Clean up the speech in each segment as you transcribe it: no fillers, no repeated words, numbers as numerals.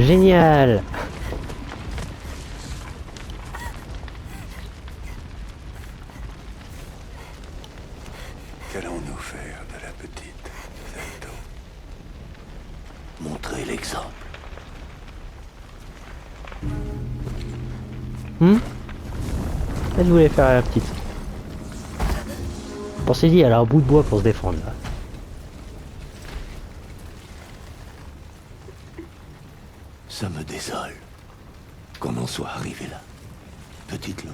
Génial. Qu'allons-nous faire de la petite Zelto? Montrer l'exemple. Elle voulait faire la petite. Pensez-y, elle a un bout de bois pour se défendre là. Ça me désole qu'on en soit arrivé là. Petite Lo.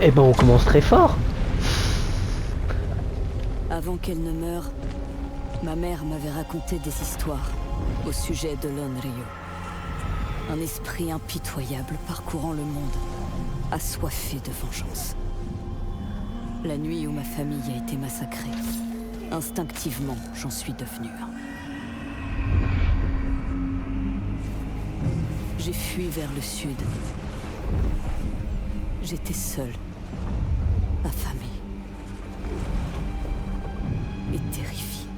Eh ben on commence très fort. Avant qu'elle ne meure, ma mère m'avait raconté des histoires au sujet de l'Onryo. Un esprit impitoyable parcourant le monde, assoiffé de vengeance. La nuit où ma famille a été massacrée, instinctivement, j'en suis devenu un. J'ai fui vers le sud. J'étais seule, affamée et terrifiée.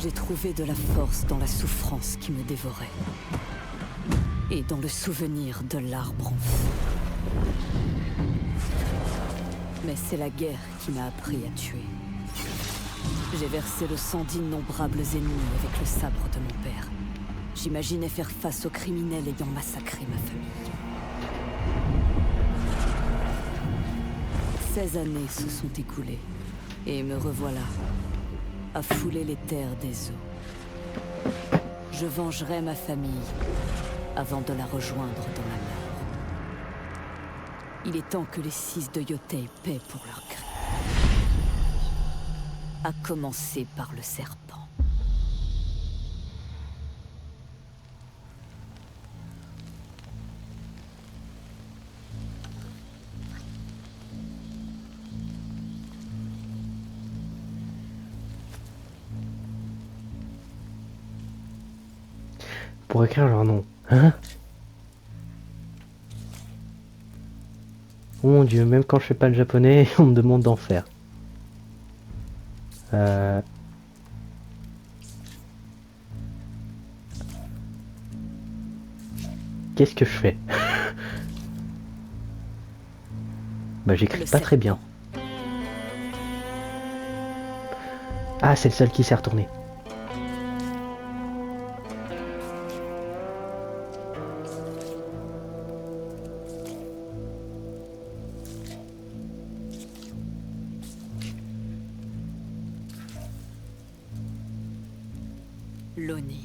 J'ai trouvé de la force dans la souffrance qui me dévorait et dans le souvenir de l'arbre en feu. Mais c'est la guerre qui m'a appris à tuer. J'ai versé le sang d'innombrables ennemis avec le sabre de mon père. J'imaginais faire face aux criminels ayant massacré ma famille. 16 années se sont écoulées, et me revoilà, à fouler les terres des eaux. Je vengerai ma famille, avant de la rejoindre dans la mort. Il est temps que les 6 de Yotei paient pour leurs crimes. À commencer par le serpent. Pour écrire leur nom. Hein? Oh mon dieu, même quand je fais pas le japonais, on me demande d'en faire. Qu'est-ce que je fais? Bah j'écris pas très bien. Ah, c'est le seul qui s'est retourné. L'Oni.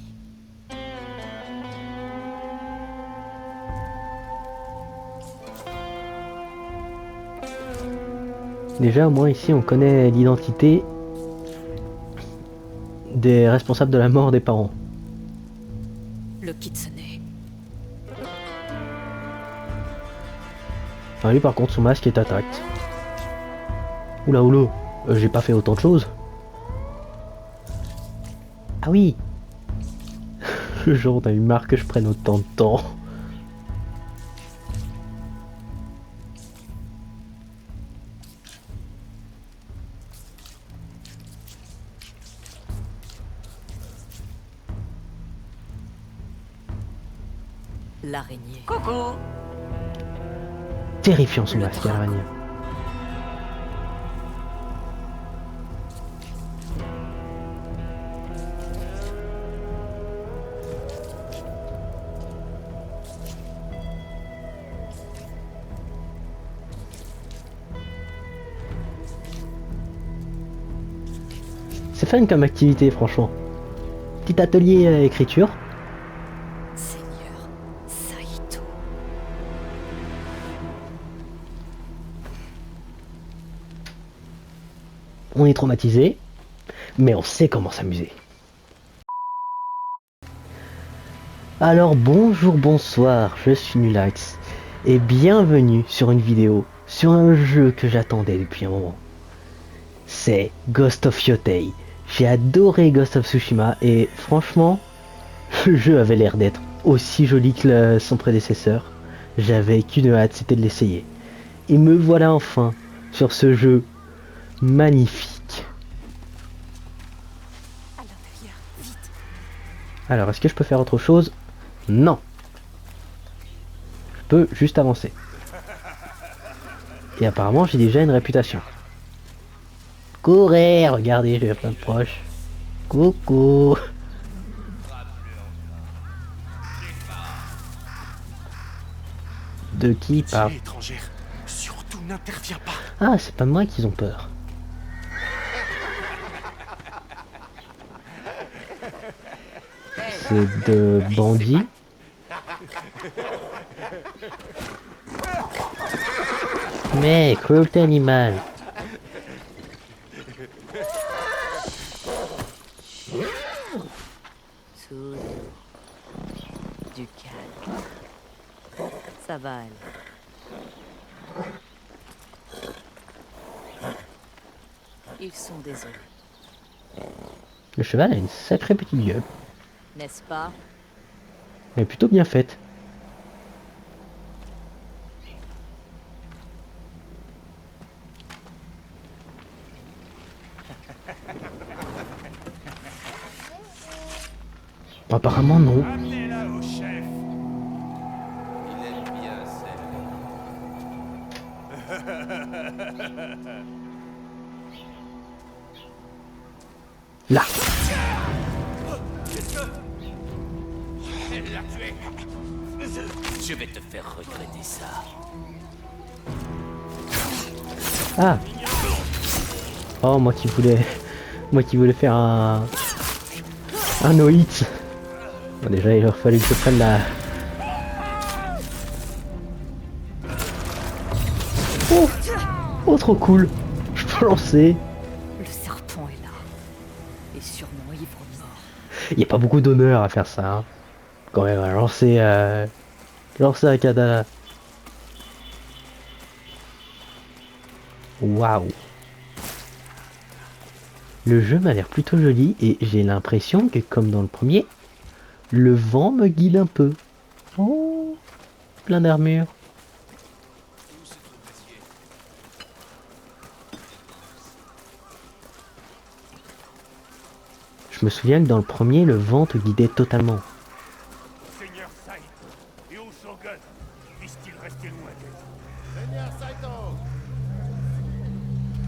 Déjà, au moins ici, on connaît l'identité des responsables de la mort des parents. Le Kitsune. Enfin, lui, par contre, son masque est intact. Oula, oula, j'ai pas fait autant de choses. Ah oui. Genre, on a eu marre que je prenne autant de temps. L'araignée. Coucou. Terrifiant son Le masque, dragon. l'araignée. C'est fun comme activité, franchement. Petit atelier à écriture. Seigneur, Saïd. On est traumatisé, mais on sait comment s'amuser. Alors bonjour, bonsoir, je suis Nulax, et bienvenue sur une vidéo sur un jeu que j'attendais depuis un moment. C'est Ghost of Yotei. J'ai adoré Ghost of Tsushima et franchement, le jeu avait l'air d'être aussi joli que son prédécesseur. J'avais qu'une hâte, c'était de l'essayer. Et me voilà enfin sur ce jeu magnifique. Alors, est-ce que je peux faire autre chose? Non. Je peux juste avancer. Et apparemment, j'ai déjà une réputation. Courez, regardez, j'ai plein de proches. Coucou. De qui parle? étrangère, surtout n'interviens pas. Ah, c'est pas moi qu'ils ont peur. C'est de bandits. Mais, cruauté animale. Soude. Du calme. Ça va aller. Ils sont désolés, Le cheval a une sacrée petite gueule. n'est-ce pas? Elle est plutôt bien faite. Apparemment non. Amenez-la au chef. Il aime bien celle. Là. Elle l'a tué. Je vais te faire regretter ça. Ah. Oh, moi qui voulais faire un no hit. Bon, déjà il aurait fallu que je prenne la. Oh, oh trop cool. Je peux lancer. Le serpent est là. Et sûrement ivre mort. Il n'y a pas beaucoup d'honneur à faire ça. Hein. Quand même, à lancer un katana. Waouh. Le jeu m'a l'air plutôt joli et j'ai l'impression que comme dans le premier, le vent me guide un peu. Oh, plein d'armure. Je me souviens que dans le premier, le vent te guidait totalement. Seigneur Saito et au Shogun, puisse-t-il rester loin d'elle?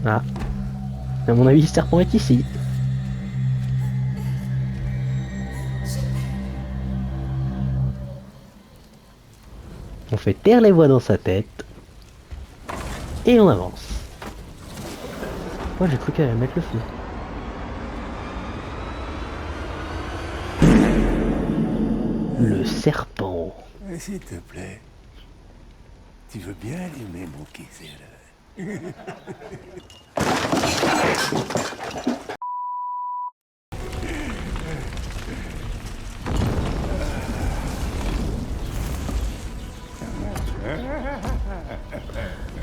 Ah. À mon avis, le serpent est ici. On fait taire les voix dans sa tête. Et on avance. Moi j'ai cru qu'elle allait mettre le feu. Le serpent. S'il te plaît, tu veux bien allumer mon kizera?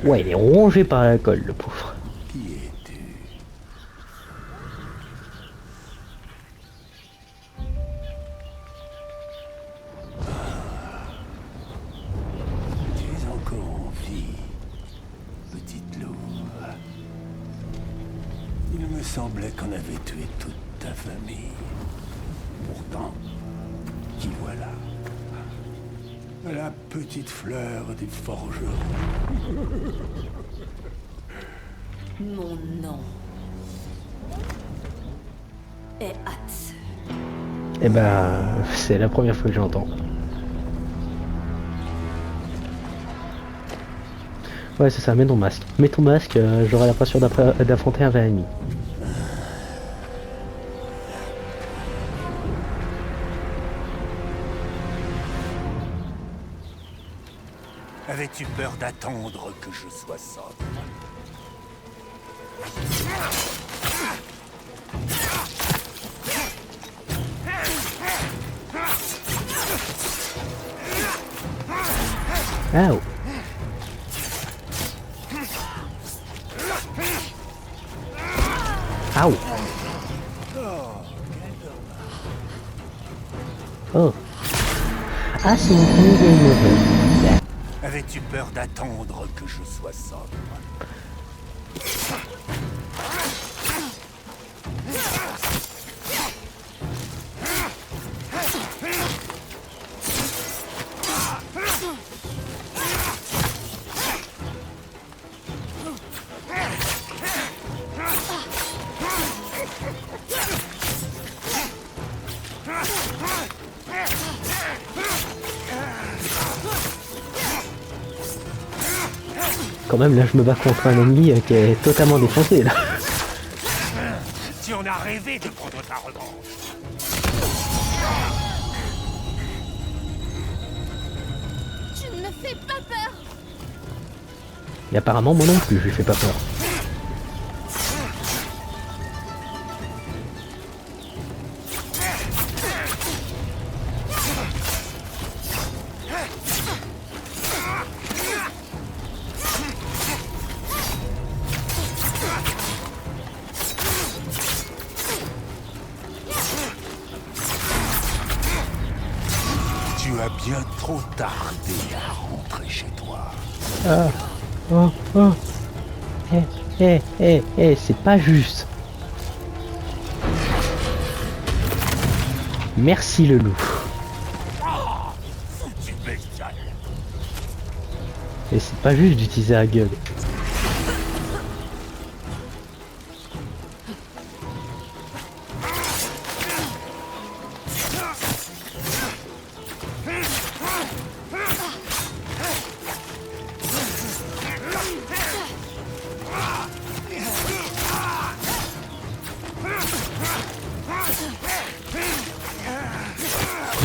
Ouais, il est rongé par l'alcool, le pauvre. Qui es-tu? Tu es encore en vie, petite louve. Il me semblait qu'on avait tué toute ta famille. Pourtant, qui voilà? La petite fleur des forgerons. Mon nom est Hatsu. Eh ben, c'est la première fois que j'entends. Ouais, c'est ça, mets ton masque. Mets ton masque, j'aurai l'impression d'affronter un vrai ennemi. Avais-tu peur d'attendre que je sois sobre? Oh. Ow. Oh. Ah, c'est mon premier game over. Avais-tu peur d'attendre que je sois sobre? Quand même, là, je me bats contre un ennemi qui est totalement défoncé, là. Tu en as rêvé de prendre ta revanche. Tu ne me fais pas peur. Et apparemment, moi non plus, je lui fais pas peur. Tu as bien trop tardé à rentrer chez toi. Ah. Oh, oh. C'est pas juste. Merci le loup. Foutu bestial. Et c'est pas juste d'utiliser la gueule.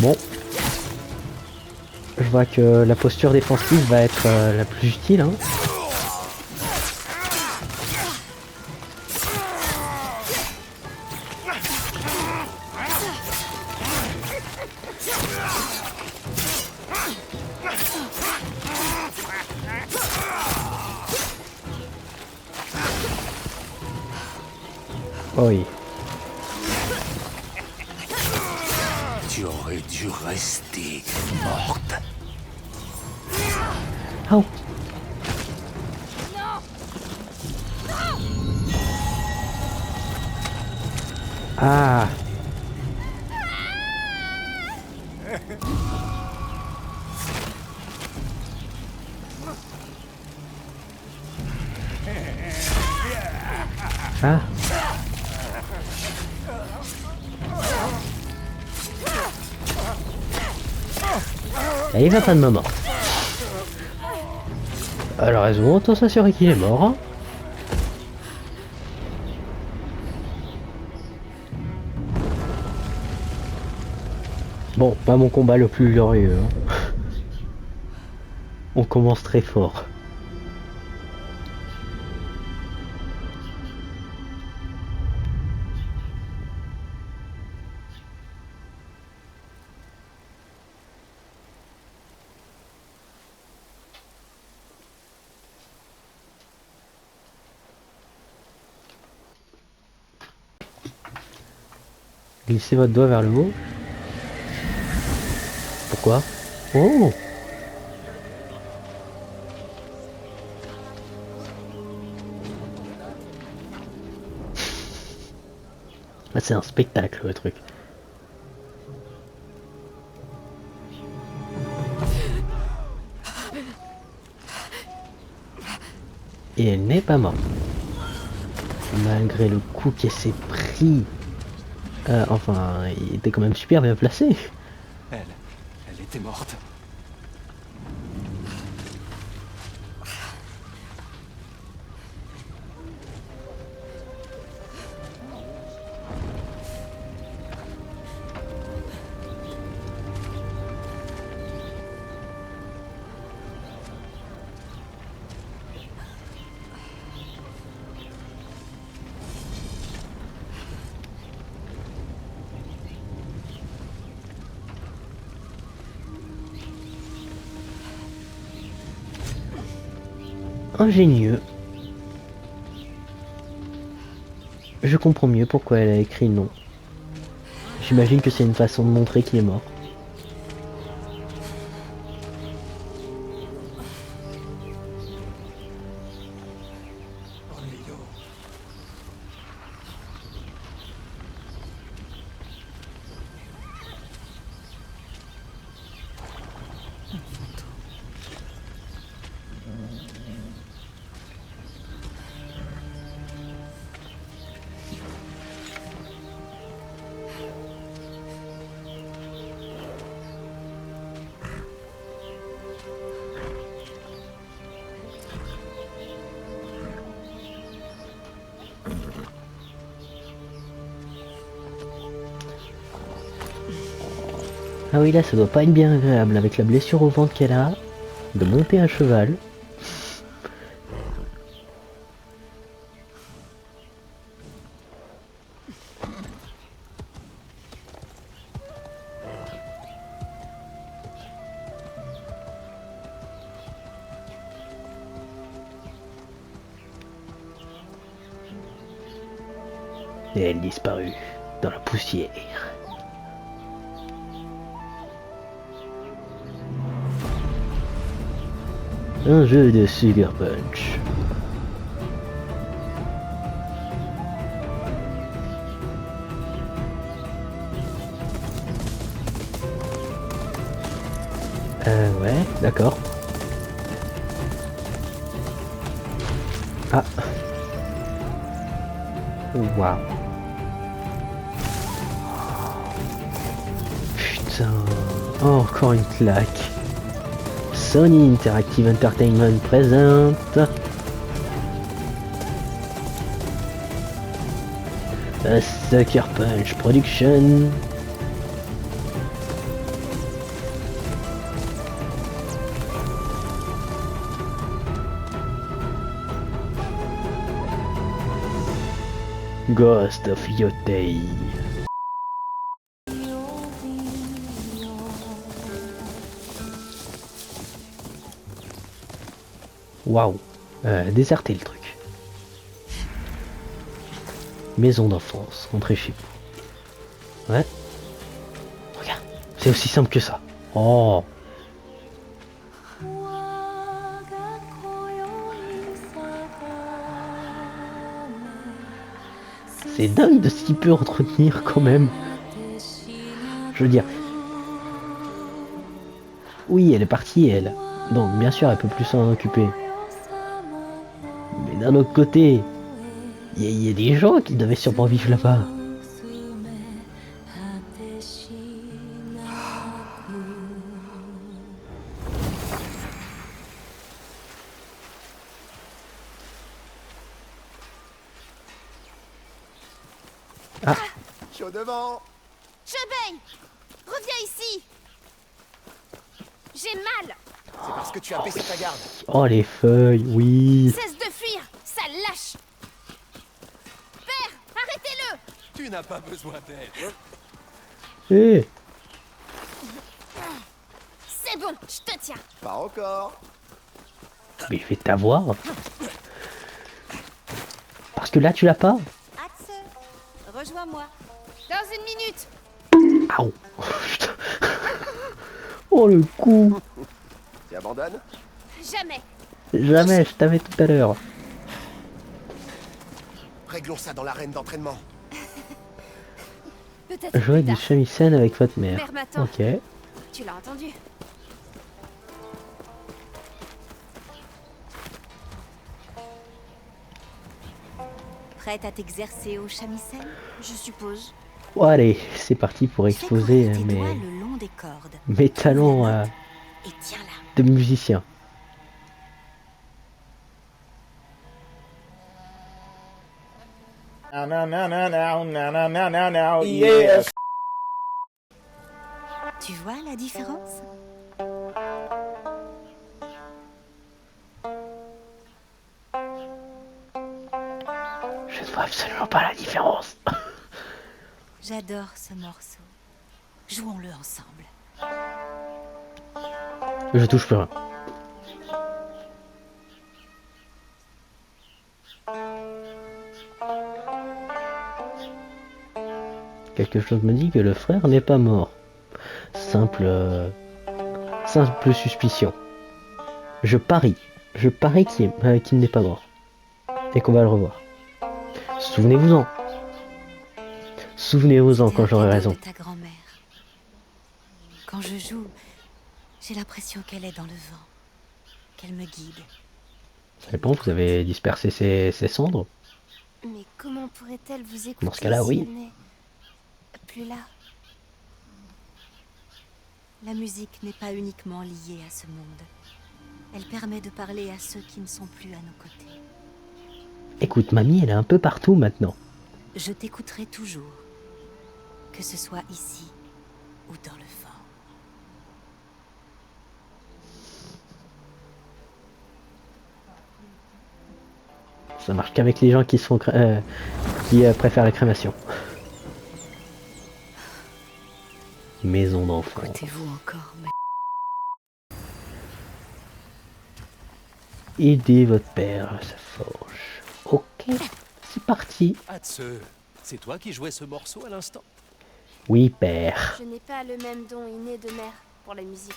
Bon. Je vois que la posture défensive va être la plus utile, hein. Oui. Tu aurais dû rester morte. Oh. Ah. Ah. Et il va pas de moment. Alors, elles vont autant s'assurer qu'il est mort. Hein. Bon, pas mon combat le plus glorieux. Hein. On commence très fort. Glissez votre doigt vers le haut. Pourquoi? Oh! Ah, c'est un spectacle le truc. Et elle n'est pas morte. Malgré le coup qu'elle s'est pris. Enfin, il était quand même super bien placé. Elle était morte. ingénieux. Je comprends mieux pourquoi elle a écrit non. J'imagine que c'est une façon de montrer qu'il est mort. Ah oui, là, ça doit pas être bien agréable avec la blessure au ventre qu'elle a, de monter à cheval. Et elle disparut dans la poussière. Un jeu de Sugar Punch. Ouais, d'accord. Ah. Waouh. Putain. Oh, encore une claque. Sony Interactive Entertainment présente A Sucker Punch Production. Ghost of Yotei. Waouh, déserter le truc. Maison d'enfance, rentrez chez vous. Ouais. Regarde, c'est aussi simple que ça. Oh. C'est dingue de ce qu'il peut entretenir quand même. Je veux dire. Oui, elle est partie, elle. Donc bien sûr, elle peut plus s'en occuper. Mais d'un autre côté, il y a des gens qui devaient sûrement vivre là-bas. Ah. Je suis au devant. Chebei, reviens ici. J'ai mal. C'est parce que tu as baissé ta garde. Oh les feuilles, oui. Cesse de fuir, ça lâche. Père, arrêtez-le. Tu n'as pas besoin d'aide. Eh. C'est bon, je te tiens. Pas encore. Mais je vais t'avoir. Parce que là tu l'as pas. Atsu, rejoins-moi. Dans une minute. Aouh. Putain. Oh le coup. Tu abandonnes? Jamais. Jamais, je t'avais tout à l'heure. Réglons ça dans l'arène d'entraînement. Peut-être Jouer plus du tard. shamisen avec votre mère. Mère m'attend. Ok. Tu l'as entendu. Prête à t'exercer au shamisen, je suppose. Bon, allez, c'est parti pour Fais exposer courir tes doigts le long des cordes. mes talents Et tiens-la. de musicien. Yes. Tu vois la différence? Je ne vois absolument pas la différence. J'adore ce morceau. Jouons-le ensemble. Je touche plus rien. Quelque chose me dit que le frère n'est pas mort. Simple suspicion. Je parie qu'il n'est pas mort. Et qu'on va le revoir. Souvenez-vous-en. Souvenez-vous-en quand j'aurai raison. De ta grand-mère. Quand je joue, j'ai l'impression qu'elle est dans le vent, qu'elle me guide. Ça dépend, vous avez dispersé ses cendres? Mais comment pourrait-elle vous écouter Dans ce cas-là, si oui. elle n'est plus là? La musique n'est pas uniquement liée à ce monde. Elle permet de parler à ceux qui ne sont plus à nos côtés. Écoute, mamie, elle est un peu partout maintenant. Je t'écouterai toujours, que ce soit ici ou dans le vent. Ça marche qu'avec les gens qui préfèrent la crémation. Maison d'enfant. Écoutez-vous encore, mais... Aidez votre père à sa forge. Ok, c'est parti. Hatse, c'est toi qui jouais ce morceau à l'instant? Oui, père. Je n'ai pas le même don inné de mère pour la musique.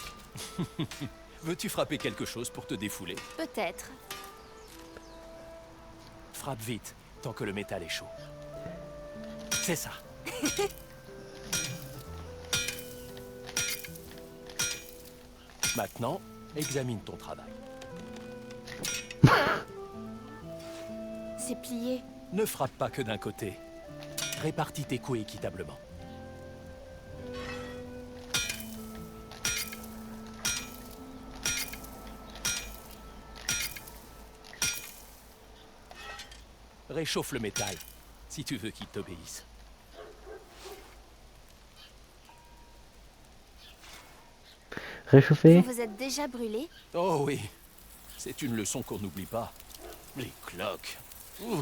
Veux-tu frapper quelque chose pour te défouler? Peut-être. Frappe vite, tant que le métal est chaud. C'est ça. Maintenant, examine ton travail. C'est plié. Ne frappe pas que d'un côté. Répartis tes coups équitablement. Réchauffe le métal, si tu veux qu'il t'obéisse. Réchauffé. Vous vous êtes déjà brûlé? Oh oui, c'est une leçon qu'on n'oublie pas. Les cloques. Ouh.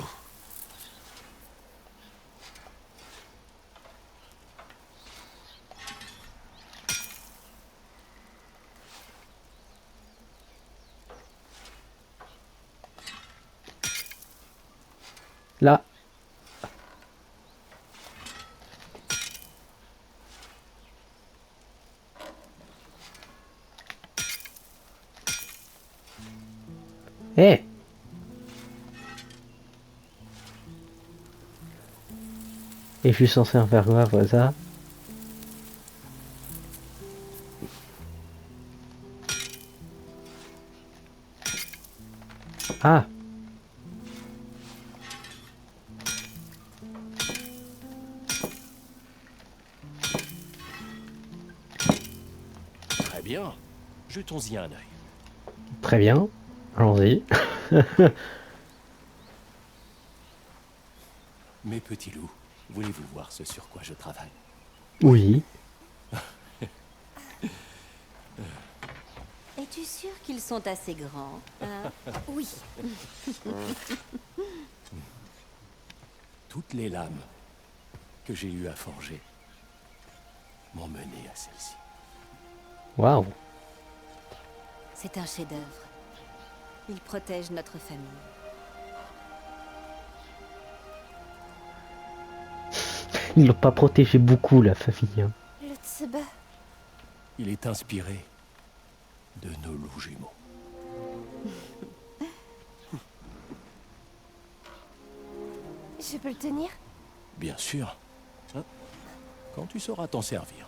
Là. Eh. Et je suis censé en faire quoi pour ça? Ah. Très bien. Jetons-y un œil. Très bien. Allons-y. Mes petits loups, voulez-vous voir ce sur quoi je travaille? Oui. Es-tu sûr qu'ils sont assez grands, hein? Oui. Toutes les lames que j'ai eu à forger m'ont mené à celle-ci. Waouh. C'est un chef-d'œuvre. Il protège notre famille. Ils l'ont pas protégé beaucoup, la famille. Hein. Le tseba. Il est inspiré de nos loups jumeaux. Je peux le tenir? Bien sûr. Hein? Quand tu sauras t'en servir.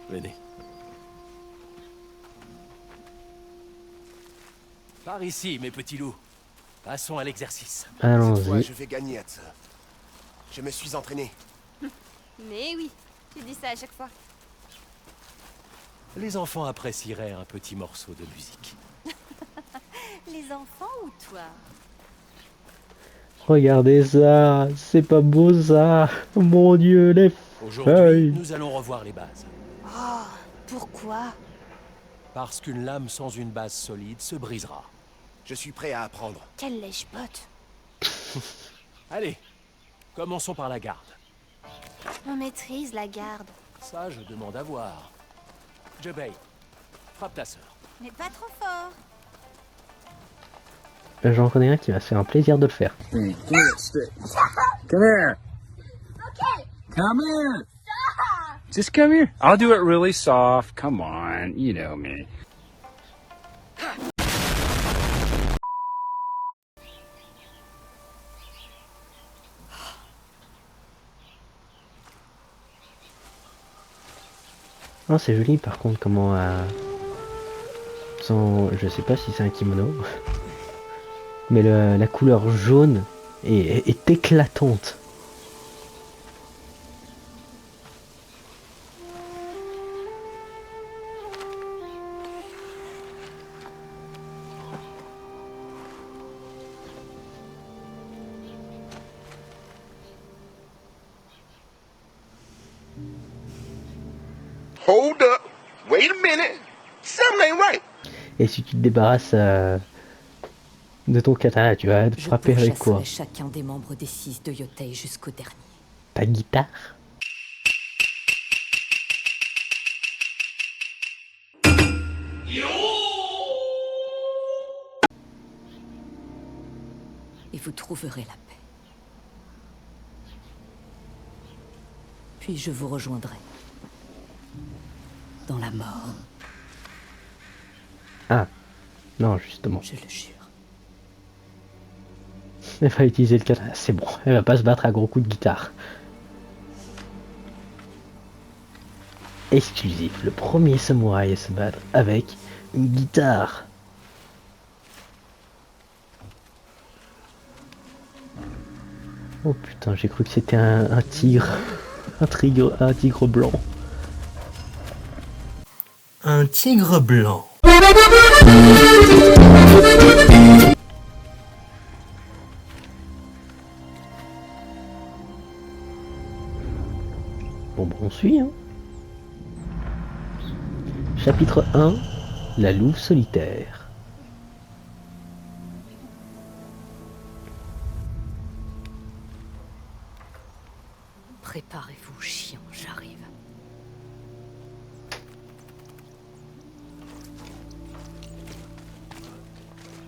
Venez. Par ici, mes petits loups. Passons à l'exercice. Cette fois, Allons-y. je vais gagner, Hatse. Je me suis entraîné. Mais oui, tu dis ça à chaque fois. Les enfants apprécieraient un petit morceau de musique. Les enfants ou toi? Regardez ça. C'est pas beau ça. Mon Dieu, les Aujourd'hui, feuilles. nous allons revoir les bases. Oh, pourquoi? Parce qu'une lame sans une base solide se brisera. Je suis prêt à apprendre. Quelle lèche-botte. Allez, commençons par la garde. On maîtrise la garde. Ça, je demande à voir. Jebei, frappe ta sœur. Mais pas trop fort. j'en connais un qui va se faire un plaisir de le faire. Come here. Come here. Just come here. I'll do it really soft. Come on, you know me. Non, c'est joli par contre comment je sais pas si c'est un kimono, mais la couleur jaune est éclatante. Hold up. Wait a minute. Something ain't right. Et si tu te débarrasses de ton katana, tu vas te frapper avec quoi? Chacun des membres des 6 de Yotei jusqu'au dernier. Ta guitare? Et vous trouverez la paix. Puis je vous rejoindrai. Dans la mort. Ah, non, justement. Je le jure. Elle va utiliser le katana, c'est bon. Elle va pas se battre à gros coups de guitare. Exclusif, le premier samouraï à se battre avec une guitare. Oh putain, j'ai cru que c'était un tigre. Un tigre blanc. Un tigre blanc. Bon, on suit, hein. Chapitre 1, la louve solitaire. Préparez-vous, chien, j'arrive.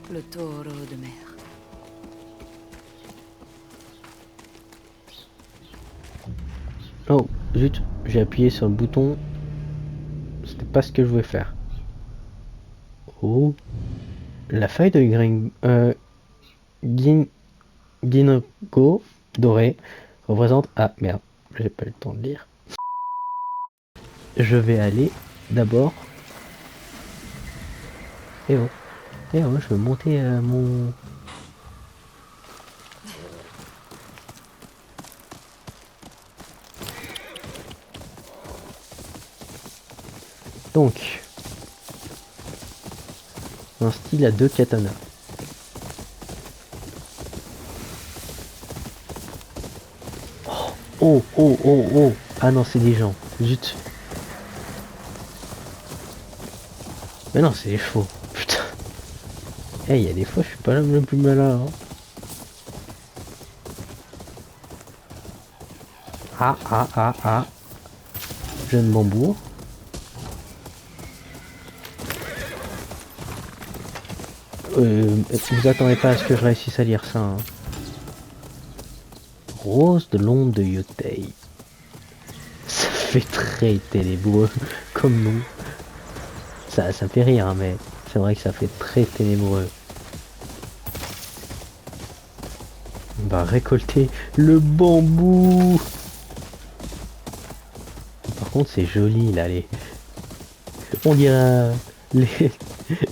Le taureau de mer. Oh, zut, j'ai appuyé sur le bouton. C'était pas ce que je voulais faire. Oh, la feuille de Ginkgo dorée représente... Ah merde, j'ai pas eu le temps de lire. Je vais aller d'abord... Eh oh, je veux monter mon... Donc, un style à 2 katanas. Oh. Ah non, c'est des gens. Zut. Mais non, c'est des chevaux. Putain. Eh, il y a des fois, je suis pas l'homme le plus malin. Hein. Ah. Jeune bambour. Vous attendez pas à ce que je réussisse à lire ça. Hein. Rose de l'ombre de Yotei. Ça fait très ténébreux comme nous. Ça fait rire, hein, mais c'est vrai que ça fait très ténébreux. On va récolter le bambou. Par contre, c'est joli là. On dirait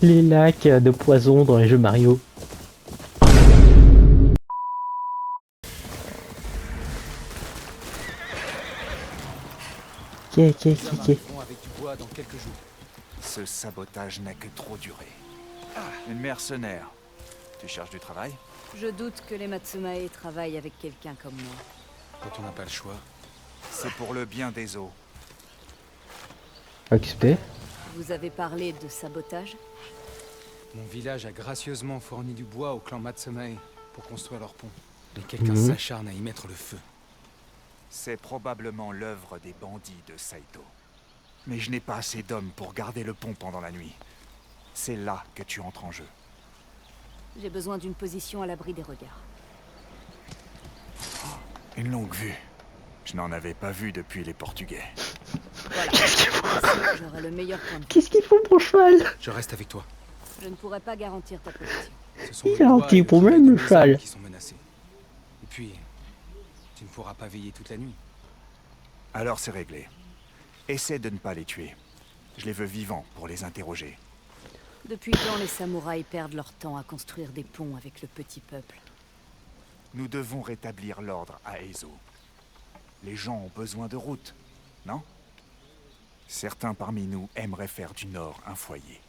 les lacs de poison dans les jeux Mario. Avec du bois dans quelques jours. Ce sabotage n'a que trop duré. Une mercenaire. Tu cherches du travail? Je doute que les Matsumae travaillent avec quelqu'un comme moi. Quand on n'a pas le choix. C'est pour le bien des eaux. Accepté. Vous avez parlé de sabotage? Mon village a gracieusement fourni du bois au clan Matsumae pour construire leur pont. Mais quelqu'un s'acharne à y mettre le feu. C'est probablement l'œuvre des bandits de Saito. Mais je n'ai pas assez d'hommes pour garder le pont pendant la nuit. C'est là que tu entres en jeu. J'ai besoin d'une position à l'abri des regards. Une longue vue. Je n'en avais pas vu depuis les Portugais. Voilà. J'aurai le meilleur point de vue. Qu'est-ce qu'il faut pour cheval? Je reste avec toi. Je ne pourrai pas garantir ta position. Ce sont Il a un le bois petit et le problème, travail de le nos cheval. hommes qui sont menacés. Et puis, tu ne pourras pas veiller toute la nuit. Alors c'est réglé. Essaie de ne pas les tuer. Je les veux vivants pour les interroger. Depuis quand les samouraïs perdent leur temps à construire des ponts avec le petit peuple? Nous devons rétablir l'ordre à Ezo. Les gens ont besoin de routes, non? Certains parmi nous aimeraient faire du Nord un foyer.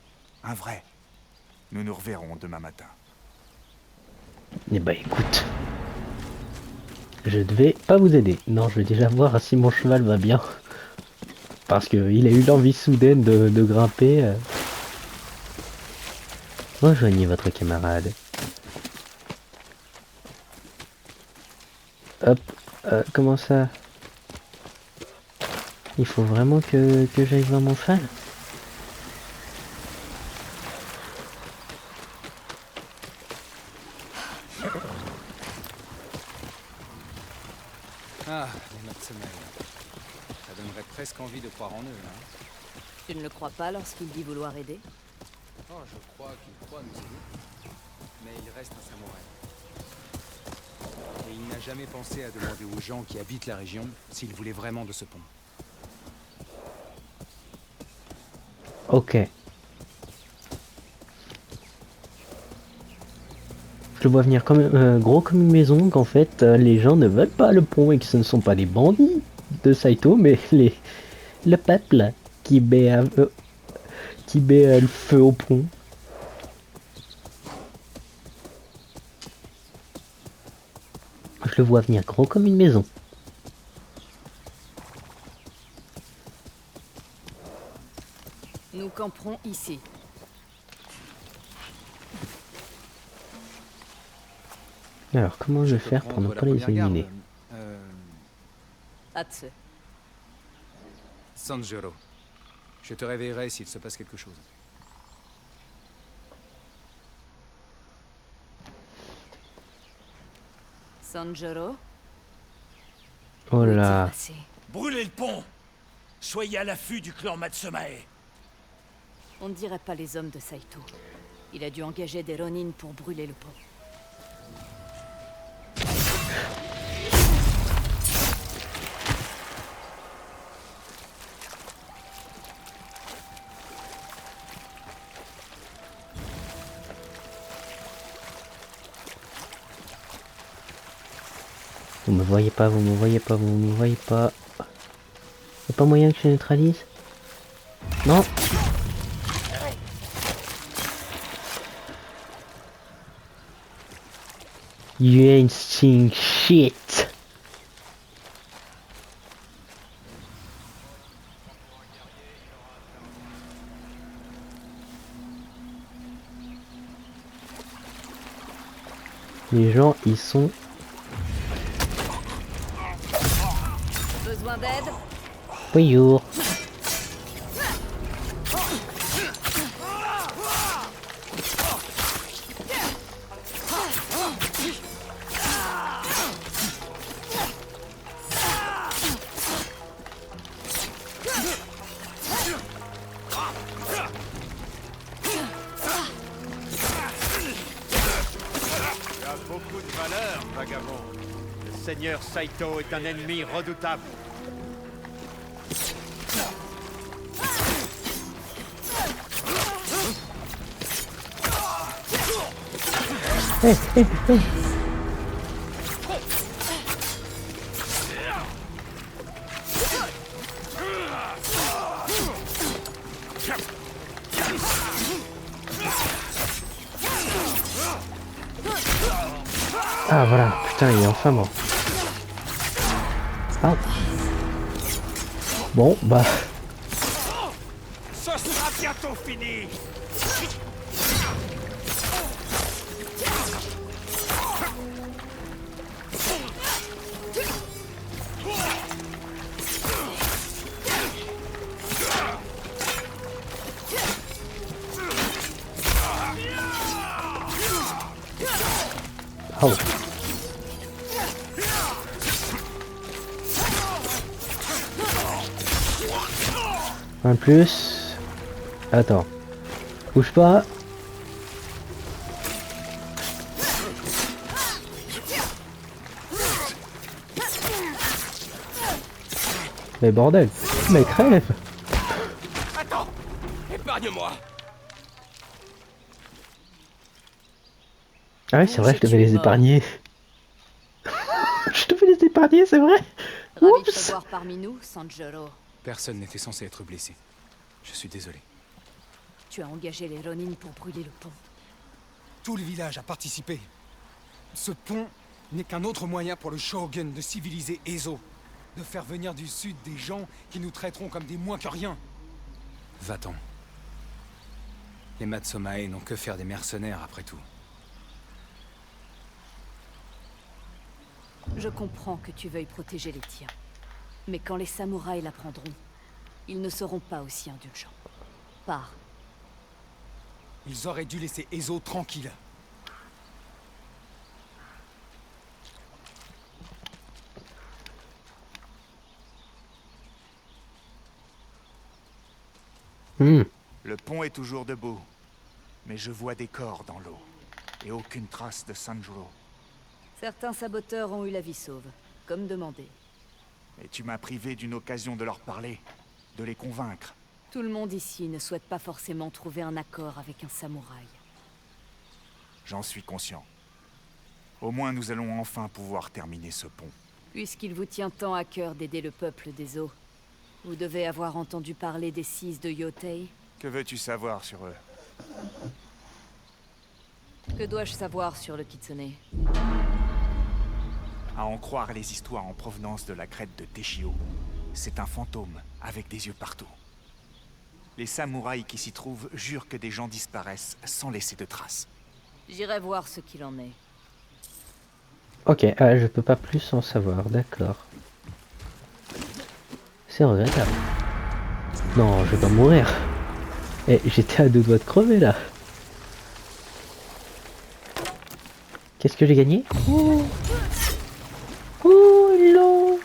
Un vrai. Nous nous reverrons demain matin. Eh bah écoute, je ne vais pas vous aider. Non, je vais déjà voir si mon cheval va bien. Parce qu'il a eu l'envie soudaine de grimper. Rejoignez votre camarade. Hop, comment ça? Il faut vraiment que j'aille voir mon cheval? Ah, les Matsumae. Ça donnerait presque envie de croire en eux, hein. Tu ne le crois pas lorsqu'il dit vouloir aider? Oh, je crois qu'il croit nous aider. Mais il reste un samouraï. Et il n'a jamais pensé à demander aux gens qui habitent la région s'ils voulaient vraiment de ce pont. Ok. Je le vois venir comme gros comme une maison, qu'en fait les gens ne veulent pas le pont et que ce ne sont pas des bandits de Saito, mais le peuple qui met le feu au pont. Je le vois venir gros comme une maison. Nous camperons ici. Alors comment je vais faire pour ne pas les éliminer? Atsu. Sanjuro. Je te réveillerai s'il se passe quelque chose. Sanjuro. Oh là. Brûlez le pont! Soyez à l'affût du clan Matsumae. On ne dirait pas les hommes de Saito. Il a dû engager des Ronin pour brûler le pont. Vous me voyez pas, vous me voyez pas, vous me voyez pas. Y'a pas moyen que je neutralise? Non. You ain't seeing shit. Les gens, ils sont... Besoin d'aide? Bonjour. Tu as beaucoup de valeur, vagabond. Le seigneur Saito est un ennemi redoutable. Ah voilà, putain, il est enfin mort. Ah. Bon, bah... Ce sera bientôt fini. Oh. Un de plus. Attends. Bouge pas. Mais bordel, mais crève. Attends, épargne-moi. Ah oui, c'est vrai, je devais les épargner. Je devais les épargner, c'est vrai. Ravi de te voir parmi nous, Sanjuro. Personne n'était censé être blessé. Je suis désolé. Tu as engagé les Ronin pour brûler le pont. Tout le village a participé. Ce pont n'est qu'un autre moyen pour le Shogun de civiliser Ezo. De faire venir du sud des gens qui nous traiteront comme des moins que rien. Va-t'en. Les Matsumae n'ont que faire des mercenaires après tout. Je comprends que tu veuilles protéger les tiens. Mais quand les samouraïs l'apprendront, ils ne seront pas aussi indulgents. Pars. Ils auraient dû laisser Ezo tranquille. Le pont est toujours debout, mais je vois des corps dans l'eau, et aucune trace de Sanjuro. Certains saboteurs ont eu la vie sauve, comme demandé. Et tu m'as privé d'une occasion de leur parler, de les convaincre. Tout le monde ici ne souhaite pas forcément trouver un accord avec un samouraï. J'en suis conscient. Au moins nous allons enfin pouvoir terminer ce pont. Puisqu'il vous tient tant à cœur d'aider le peuple des eaux, vous devez avoir entendu parler des 6 de Yotei. Que veux-tu savoir sur eux? Que dois-je savoir sur le Kitsune? À en croire les histoires en provenance de la crête de Teshio, c'est un fantôme avec des yeux partout. Les samouraïs qui s'y trouvent jurent que des gens disparaissent sans laisser de traces. J'irai voir ce qu'il en est. Ok, je peux pas plus en savoir, d'accord. C'est regrettable. Non, je vais pas mourir. Eh, j'étais à 2 doigts de crever là. Qu'est-ce que j'ai gagné? Oh, oh non.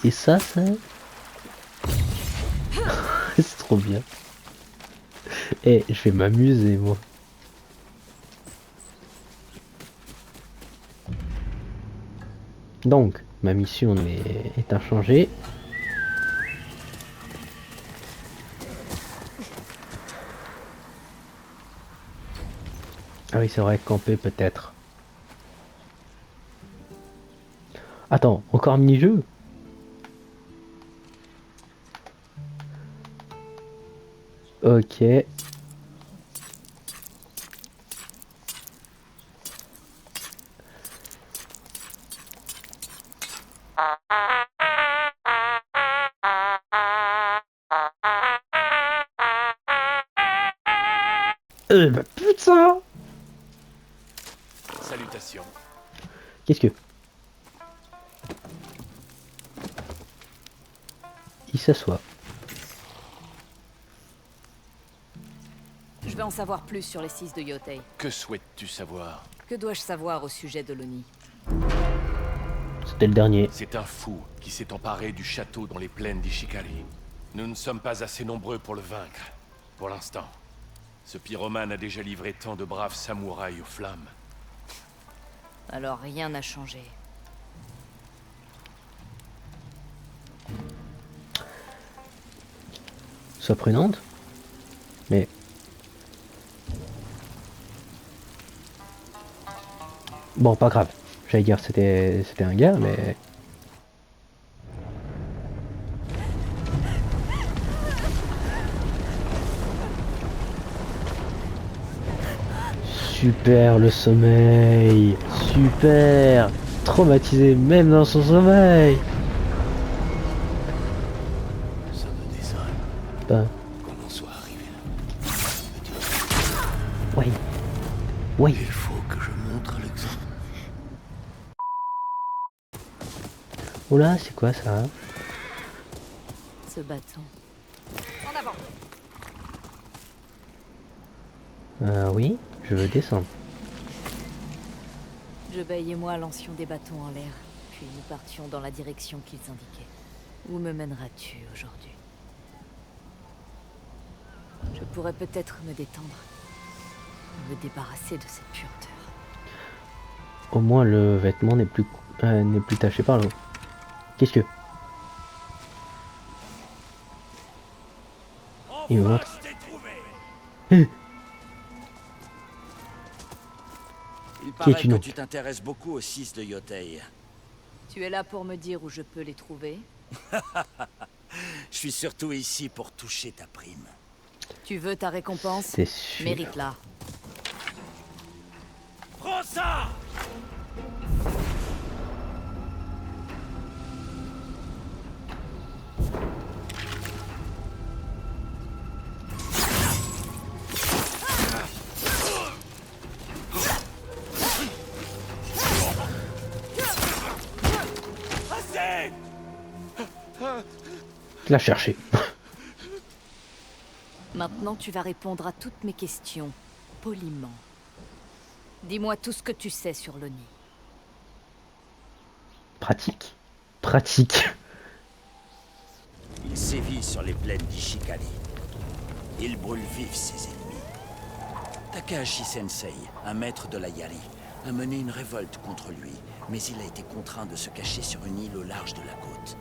Et ça, c'est trop bien. Eh, je vais m'amuser moi. Donc, ma mission est inchangée. Ah oui, c'est vrai, camper peut-être. Attends, encore un mini-jeu? Ok. Bah putain! Salutations. Qu'est-ce que... Il s'assoit. Je vais en savoir plus sur les 6 de Yotei. Que souhaites-tu savoir? Que dois-je savoir au sujet de l'Oni? C'était le dernier. C'est un fou qui s'est emparé du château dans les plaines d'Ishikari. Nous ne sommes pas assez nombreux pour le vaincre, pour l'instant. Ce pyromane a déjà livré tant de braves samouraïs aux flammes. Alors rien n'a changé. Sois prudente. Mais... Bon, pas grave. J'allais dire c'était un gars, mais... Super le sommeil. Super. Traumatisé même dans son sommeil. Ça me désole Ben... qu'on en soit arrivé là. Oui. Oui. Il faut que je montre l'exemple. Oula, c'est quoi ça? Ce bâton. En avant. Oui, je veux descendre. Jobei et moi lancions des bâtons en l'air, puis nous partions dans la direction qu'ils indiquaient. Où me mèneras-tu aujourd'hui? Je pourrais peut-être me détendre, me débarrasser de cette puanteur. Au moins le vêtement n'est plus taché par l'eau. Qu'est-ce que... Il me montre. Il Qui paraît es-tu que donc? tu t'intéresses beaucoup aux 6 de Yotei. Tu es là pour me dire où je peux les trouver? Je suis surtout ici pour toucher ta prime. Tu veux ta récompense? C'est sûr. Mérite-la. Prends ça! Assez! Je l'ai cherché. Maintenant, tu vas répondre à toutes mes questions, poliment. Dis-moi tout ce que tu sais sur l'Oni. Pratique. Pratique. Il sévit sur les plaines d'Ishikari. Il brûle vif ses ennemis. Takahashi Sensei, un maître de la Yari, a mené une révolte contre lui, mais il a été contraint de se cacher sur une île au large de la côte.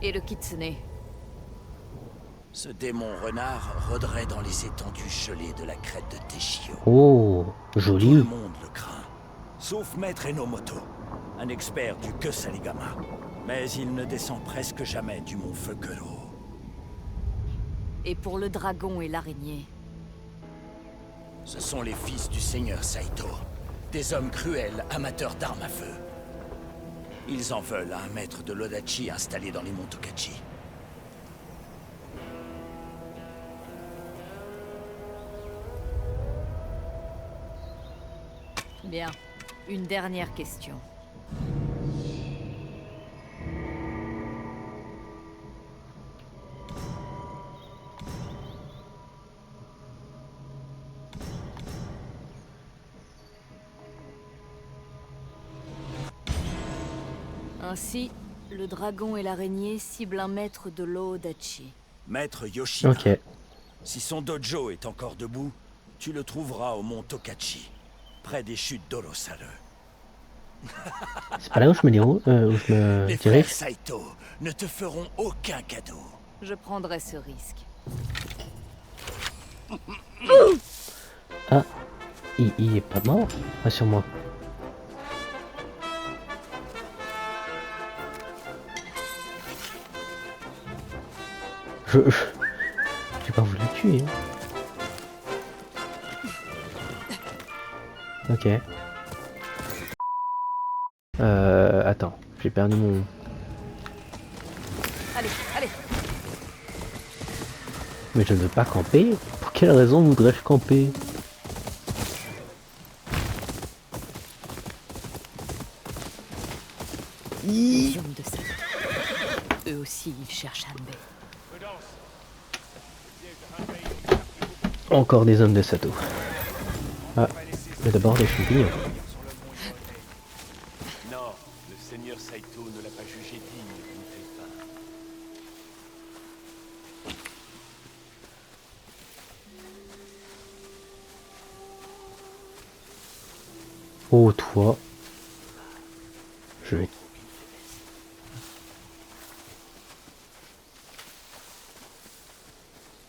Et le Kitsune? Ce démon renard rôderait dans les étendues gelées de la crête de Teshio. Oh, Tout le joli. monde le craint, sauf Maître Enomoto, un expert du Kusaligama. Mais il ne descend presque jamais du mont Fukuro. Et pour le dragon et l'araignée? Ce sont les fils du seigneur Saito, des hommes cruels, amateurs d'armes à feu. Ils en veulent à un maître de l'Odachi installé dans les monts Tokachi. Bien. Une dernière question. Ainsi, le dragon et l'araignée ciblent un maître de l'Odachi. Maître Yoshida. Ok. Si son dojo est encore debout, tu le trouveras au mont Tokachi, près des chutes d'Orosaru. C'est pas là où je me Les dirige. frères Saito ne te feront aucun cadeau. Je prendrai ce risque. Ah, il est pas mort. Rassure-moi. J'ai pas voulu le tuer. Hein. Ok. Attends, j'ai perdu mon... Allez, allez. Mais je ne veux pas camper. Pour quelle raison voudrais-je camper? Les hommes de Sato. Eux aussi, ils cherchent Hanbei. Encore des hommes de Sato. Ah, mais d'abord des champignons. Non, le seigneur Saito ne l'a pas jugé digne d'une telle fin. Oh, toi. Je vais...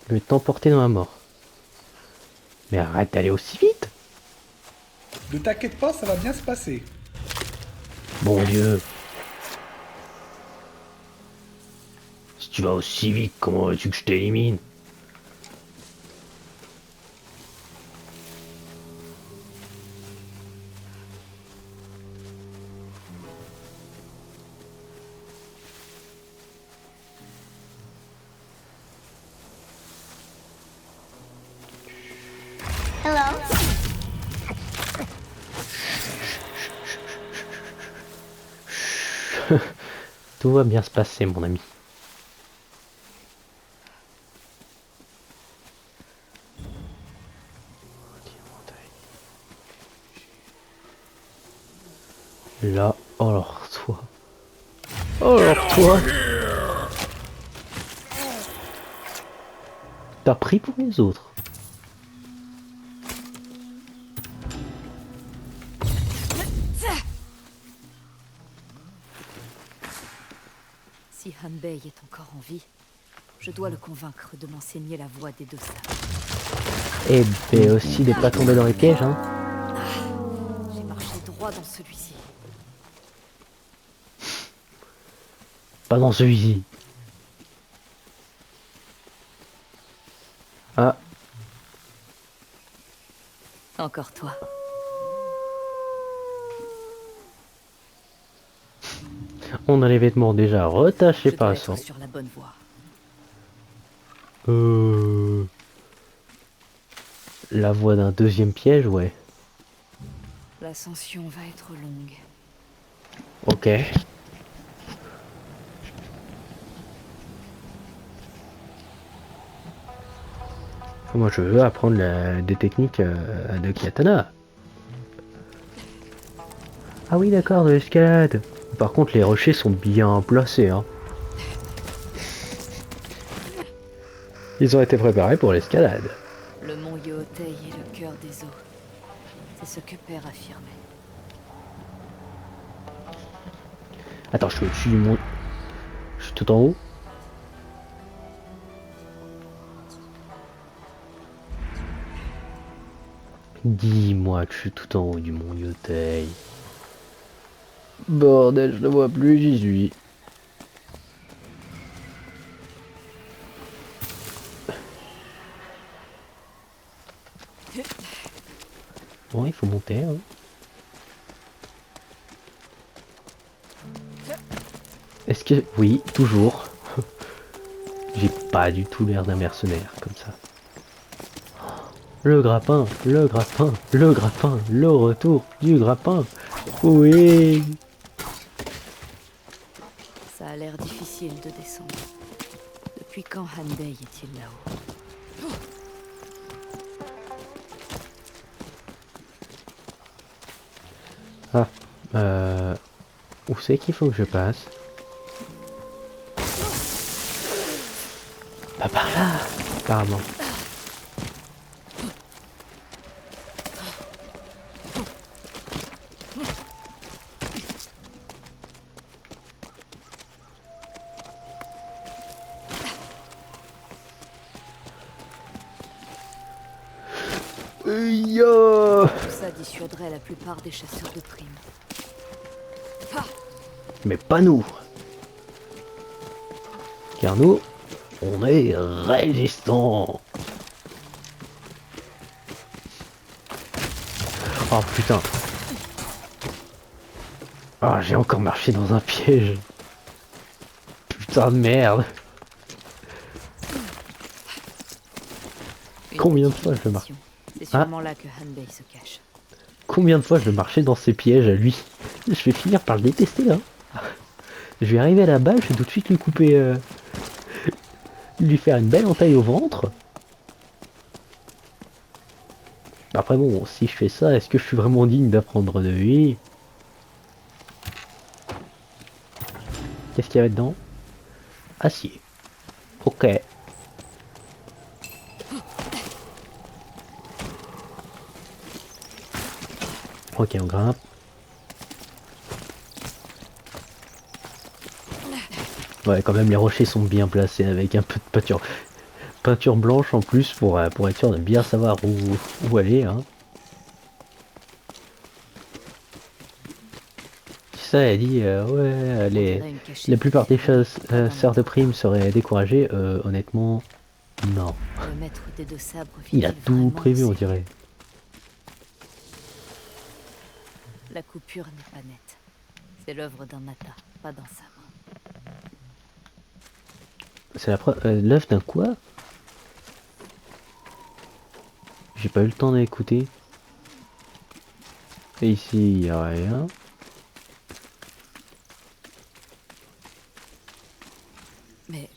Je vais t'emporter dans la mort. Mais arrête d'aller aussi vite. Ne t'inquiète pas, ça va bien se passer. Bon Dieu. Si tu vas aussi vite, comment veux-tu que je t'élimine? Hello. Tout va bien se passer, mon ami. Là, oh alors toi. Oh alors toi. T'as pris pour les autres. Si Hanbei est encore en vie, je dois le convaincre de m'enseigner la voie des deux sables. Et ben aussi de pas tomber dans les pièges, hein. J'ai marché droit dans celui-ci. Pas dans celui-ci. Ah. Encore toi. On a les vêtements déjà retachés par le sang. Sur la bonne voie. La voie d'un deuxième piège, ouais. L'ascension va être longue. Ok. Moi je veux apprendre des techniques de katana. Ah oui d'accord, de l'escalade. Par contre les rochers sont bien placés, hein. Ils ont été préparés pour l'escalade. Le mont Yootei est le cœur des eaux. C'est ce que Père affirmait. Attends, je suis au-dessus du mont. Je suis tout en haut. Dis-moi que je suis tout en haut du mont Yootei. Bordel, je ne vois plus, j'y suis. Bon, il faut monter, hein. Est-ce que... Oui, toujours. J'ai pas du tout l'air d'un mercenaire, comme ça. Le grappin, le grappin, le grappin, le retour du grappin. Oui. Ça a l'air difficile de descendre. Depuis quand Hanbei est-il là-haut? Ah, où c'est qu'il faut que je passe? Pas par là, apparemment. Tout ça dissuaderait la plupart des chasseurs de primes. Mais pas nous. Car nous, on est résistants. Oh putain. Ah, j'ai encore marché dans un piège. Putain de merde. Combien de fois je marche? C'est sûrement là que Hanbei se cache. Combien de fois je vais marcher dans ces pièges à lui? Je vais finir par le détester là. Je vais arriver à la balle, je vais tout de suite lui couper... lui faire une belle entaille au ventre. Après bon, si je fais ça, est-ce que je suis vraiment digne d'apprendre de lui? Qu'est-ce qu'il y avait dedans? Acier. Ok. Ok, on grimpe. Ouais, quand même, les rochers sont bien placés avec un peu de peinture blanche en plus pour être sûr de bien savoir où aller. Hein. Ça, elle dit, ouais, la plupart des chasseurs de primes seraient découragés. Honnêtement, non. Le maître des deux sabres Il a tout prévu, on dirait. La coupure n'est pas nette. C'est l'œuvre d'un Nata, pas d'un sabre. C'est l'œuvre d'un quoi? J'ai pas eu le temps d'écouter. Et ici, il n'y a rien. Mais...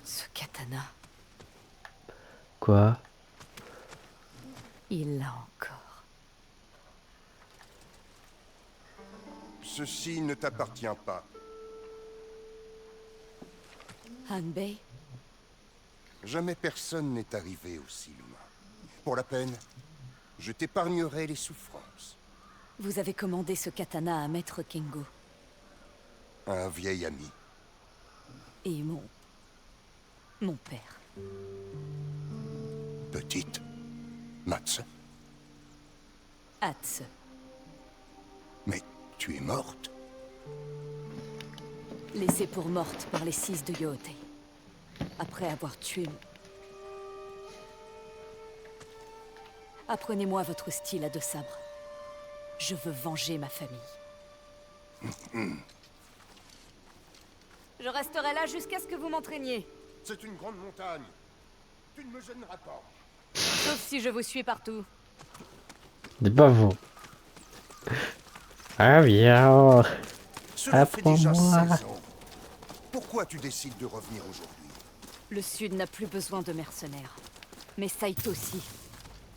ce katana... Quoi? Il l'a encore. Ceci ne t'appartient pas. Hanbei, Jamais personne n'est arrivé aussi loin. Pour la peine, je t'épargnerai les souffrances. vous avez commandé ce katana à Maître Kengo. Un vieil ami. Et mon père. Petite. Matsu. Hatsu. Mais tu es morte. Laissée pour morte par les 6 de Yote. Après avoir tué... Apprenez-moi votre style à 2 sabres. Je veux venger ma famille. Je resterai là jusqu'à ce que vous m'entraîniez. C'est une grande montagne. Tu ne me gêneras pas. Sauf si je vous suis partout. C'est pas vous. Ah bien. Cela fait déjà Apprends-moi. 16 ans. Pourquoi tu décides de revenir aujourd'hui? Le Sud n'a plus besoin de mercenaires. Mais Saito aussi.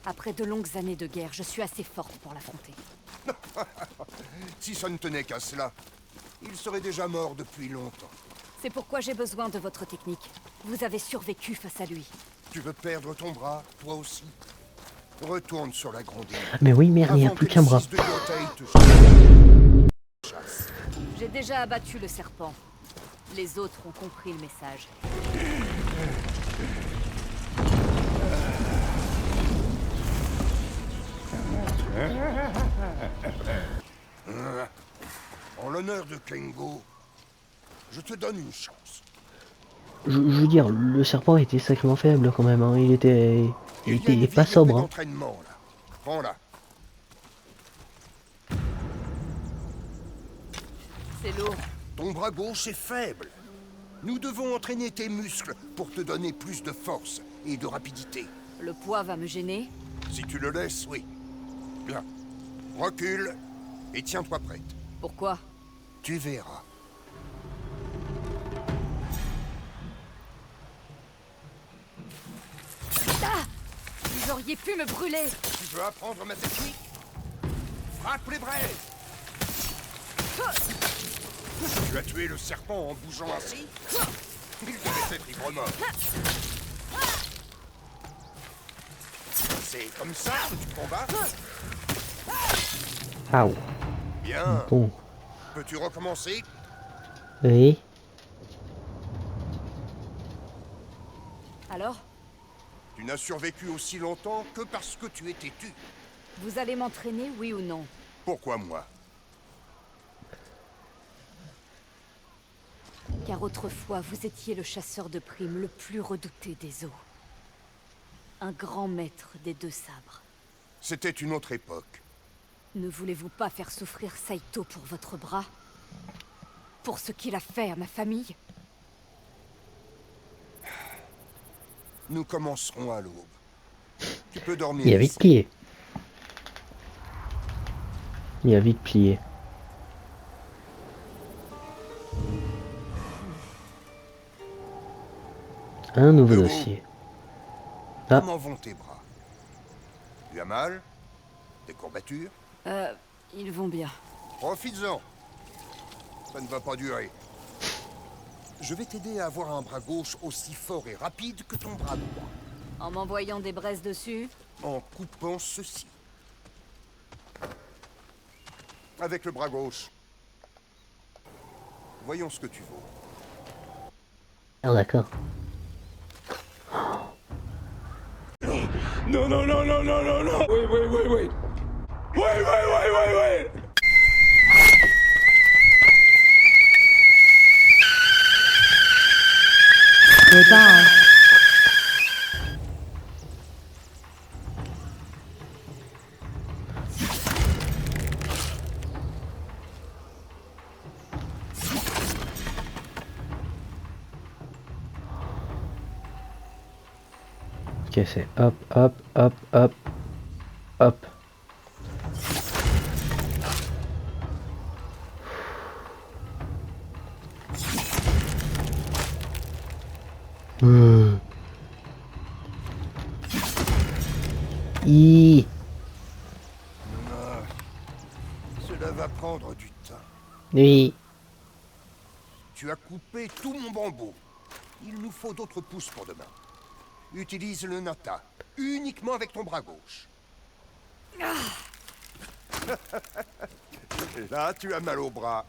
Après de longues années de guerre, je suis assez forte pour l'affronter. Si ça ne tenait qu'à cela, il serait déjà mort depuis longtemps. C'est pourquoi j'ai besoin de votre technique. Vous avez survécu face à lui. Tu veux perdre ton bras, toi aussi? Retourne sur la grande île. Mais oui, merde, il n'y a Avant plus que qu'un les bras. 6 de Yotei te chassent. J'ai déjà abattu le serpent. Les autres ont compris le message. En l'honneur de Kengo, je te donne une chance. Je veux dire, le serpent était sacrément faible quand même. Hein. Il était pas sobre. Hein. D'entraînement, là. Prends-la. C'est lourd. Ton bras gauche est faible. Nous devons entraîner tes muscles pour te donner plus de force et de rapidité. Le poids va me gêner. Si tu le laisses, oui. Bien. Recule et tiens-toi prête. Pourquoi? Tu verras. Ah! Vous auriez pu me brûler. Tu veux apprendre ma technique? Frappe les braises. Tu as tué le serpent en bougeant ainsi? Il devait être ivre-mort. C'est comme ça que tu combats? Aouh. Bien. Bon. Peux-tu recommencer? Oui. Alors? Tu n'as survécu aussi longtemps que parce que tu es têtu. Vous allez m'entraîner, oui ou non? Pourquoi moi? Car autrefois, vous étiez le chasseur de primes le plus redouté des eaux. Un grand maître des 2 sabres. C'était une autre époque. Ne voulez-vous pas faire souffrir Saito pour votre bras? Pour ce qu'il a fait à ma famille? Nous commencerons à l'aube. Tu peux dormir. Il a vite ici. plié. Il a vite plié. Un nouveau Debout. dossier. Ah, Comment vont tes bras? Tu as mal? Des courbatures? Ils vont bien. Profites-en. Ça ne va pas durer. Je vais t'aider à avoir un bras gauche aussi fort et rapide que ton bras droit. En m'envoyant des braises dessus? En coupant ceci. Avec le bras gauche. Voyons ce que tu vaux. ah d'accord. No, no, no, no, no, no, no. Wait, wait, wait, wait. Wait, wait, wait, wait, wait. Goodbye. Ok, c'est hop, hop, hop, hop, hop. Cela va prendre du temps. Oui. Tu as coupé tout mon bambou. Il nous faut d'autres pousses pour demain. Utilise le nata, uniquement avec ton bras gauche. Là, tu as mal au bras.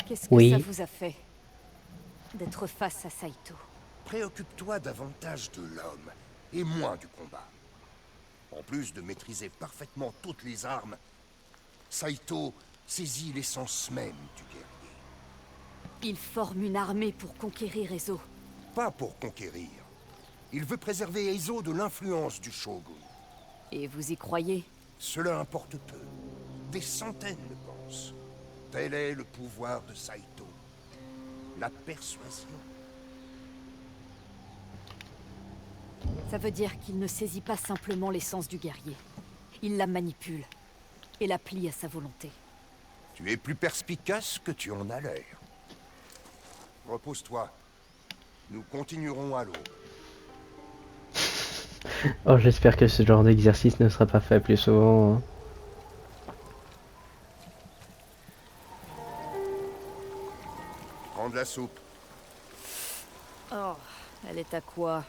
Qu'est-ce que ça vous a fait d'être face à Saito? Préoccupe-toi davantage de l'homme et moins du combat. En plus de maîtriser parfaitement toutes les armes, Saito saisit l'essence même du guerrier. Il forme une armée pour conquérir Ezo. Pas pour conquérir. Il veut préserver Eizo de l'influence du Shogun. Et vous y croyez? Cela importe peu. Des centaines le pensent. Tel est le pouvoir de Saito. La persuasion. Ça veut dire qu'il ne saisit pas simplement l'essence du guerrier. Il la manipule et la plie à sa volonté. Tu es plus perspicace que tu en as l'air. Repose-toi. Nous continuerons à l'aube. Oh, j'espère que ce genre d'exercice ne sera pas fait plus souvent. Hein. Prends de la soupe. Oh, elle est à quoi?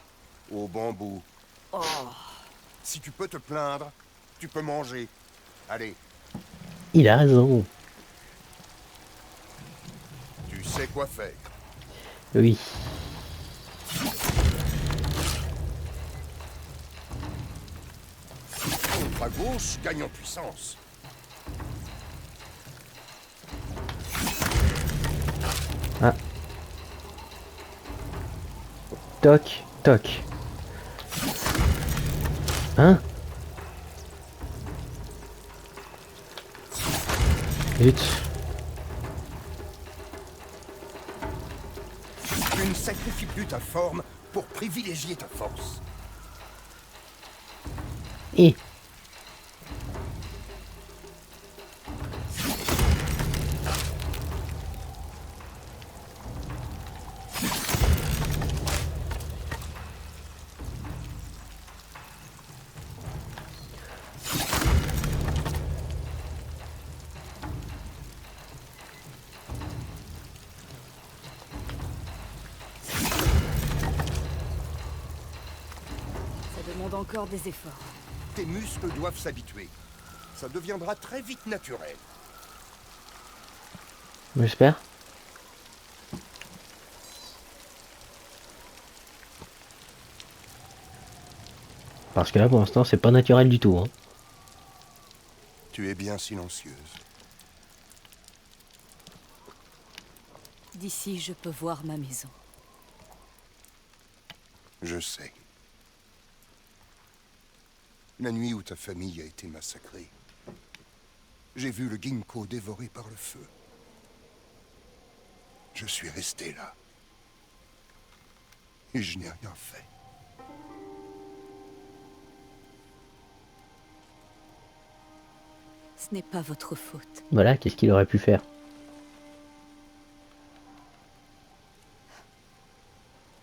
Au bambou. Oh. Si tu peux te plaindre, tu peux manger. Allez. Il a raison. Tu sais quoi faire. Oui. Ton bras gauche gagne en puissance. Ah. Toc, toc. Hein? Vite. Tu ne sacrifies plus ta forme pour privilégier ta force. Et Ça demande encore des efforts. Tes muscles doivent s'habituer. Ça deviendra très vite naturel. j'espère. Parce que là, pour l'instant, c'est pas naturel du tout. Hein. Tu es bien silencieuse. D'ici, je peux voir ma maison. Je sais. La nuit où ta famille a été massacrée, j'ai vu le ginkgo dévoré par le feu. Je suis resté là. Et je n'ai rien fait. Ce n'est pas votre faute. Voilà, qu'est-ce qu'il aurait pu faire?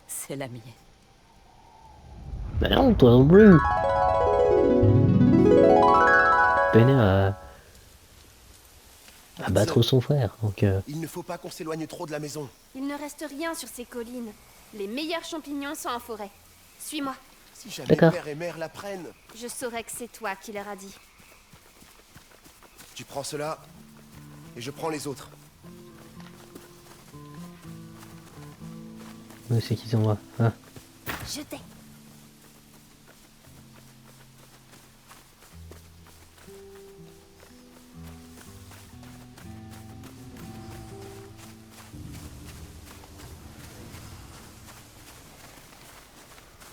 C'est la mienne. Bah non, toi non plus. Peine à battre son frère, donc Il ne faut pas qu'on s'éloigne trop de la maison. Il ne reste rien sur ces collines. Les meilleurs champignons sont en forêt. Suis-moi. Si jamais D'accord. père et mère l'apprennent. Je saurais que c'est toi qui leur a dit. Tu prends cela, et je prends les autres. où c'est qu'ils sont là? Ah. Je t'ai.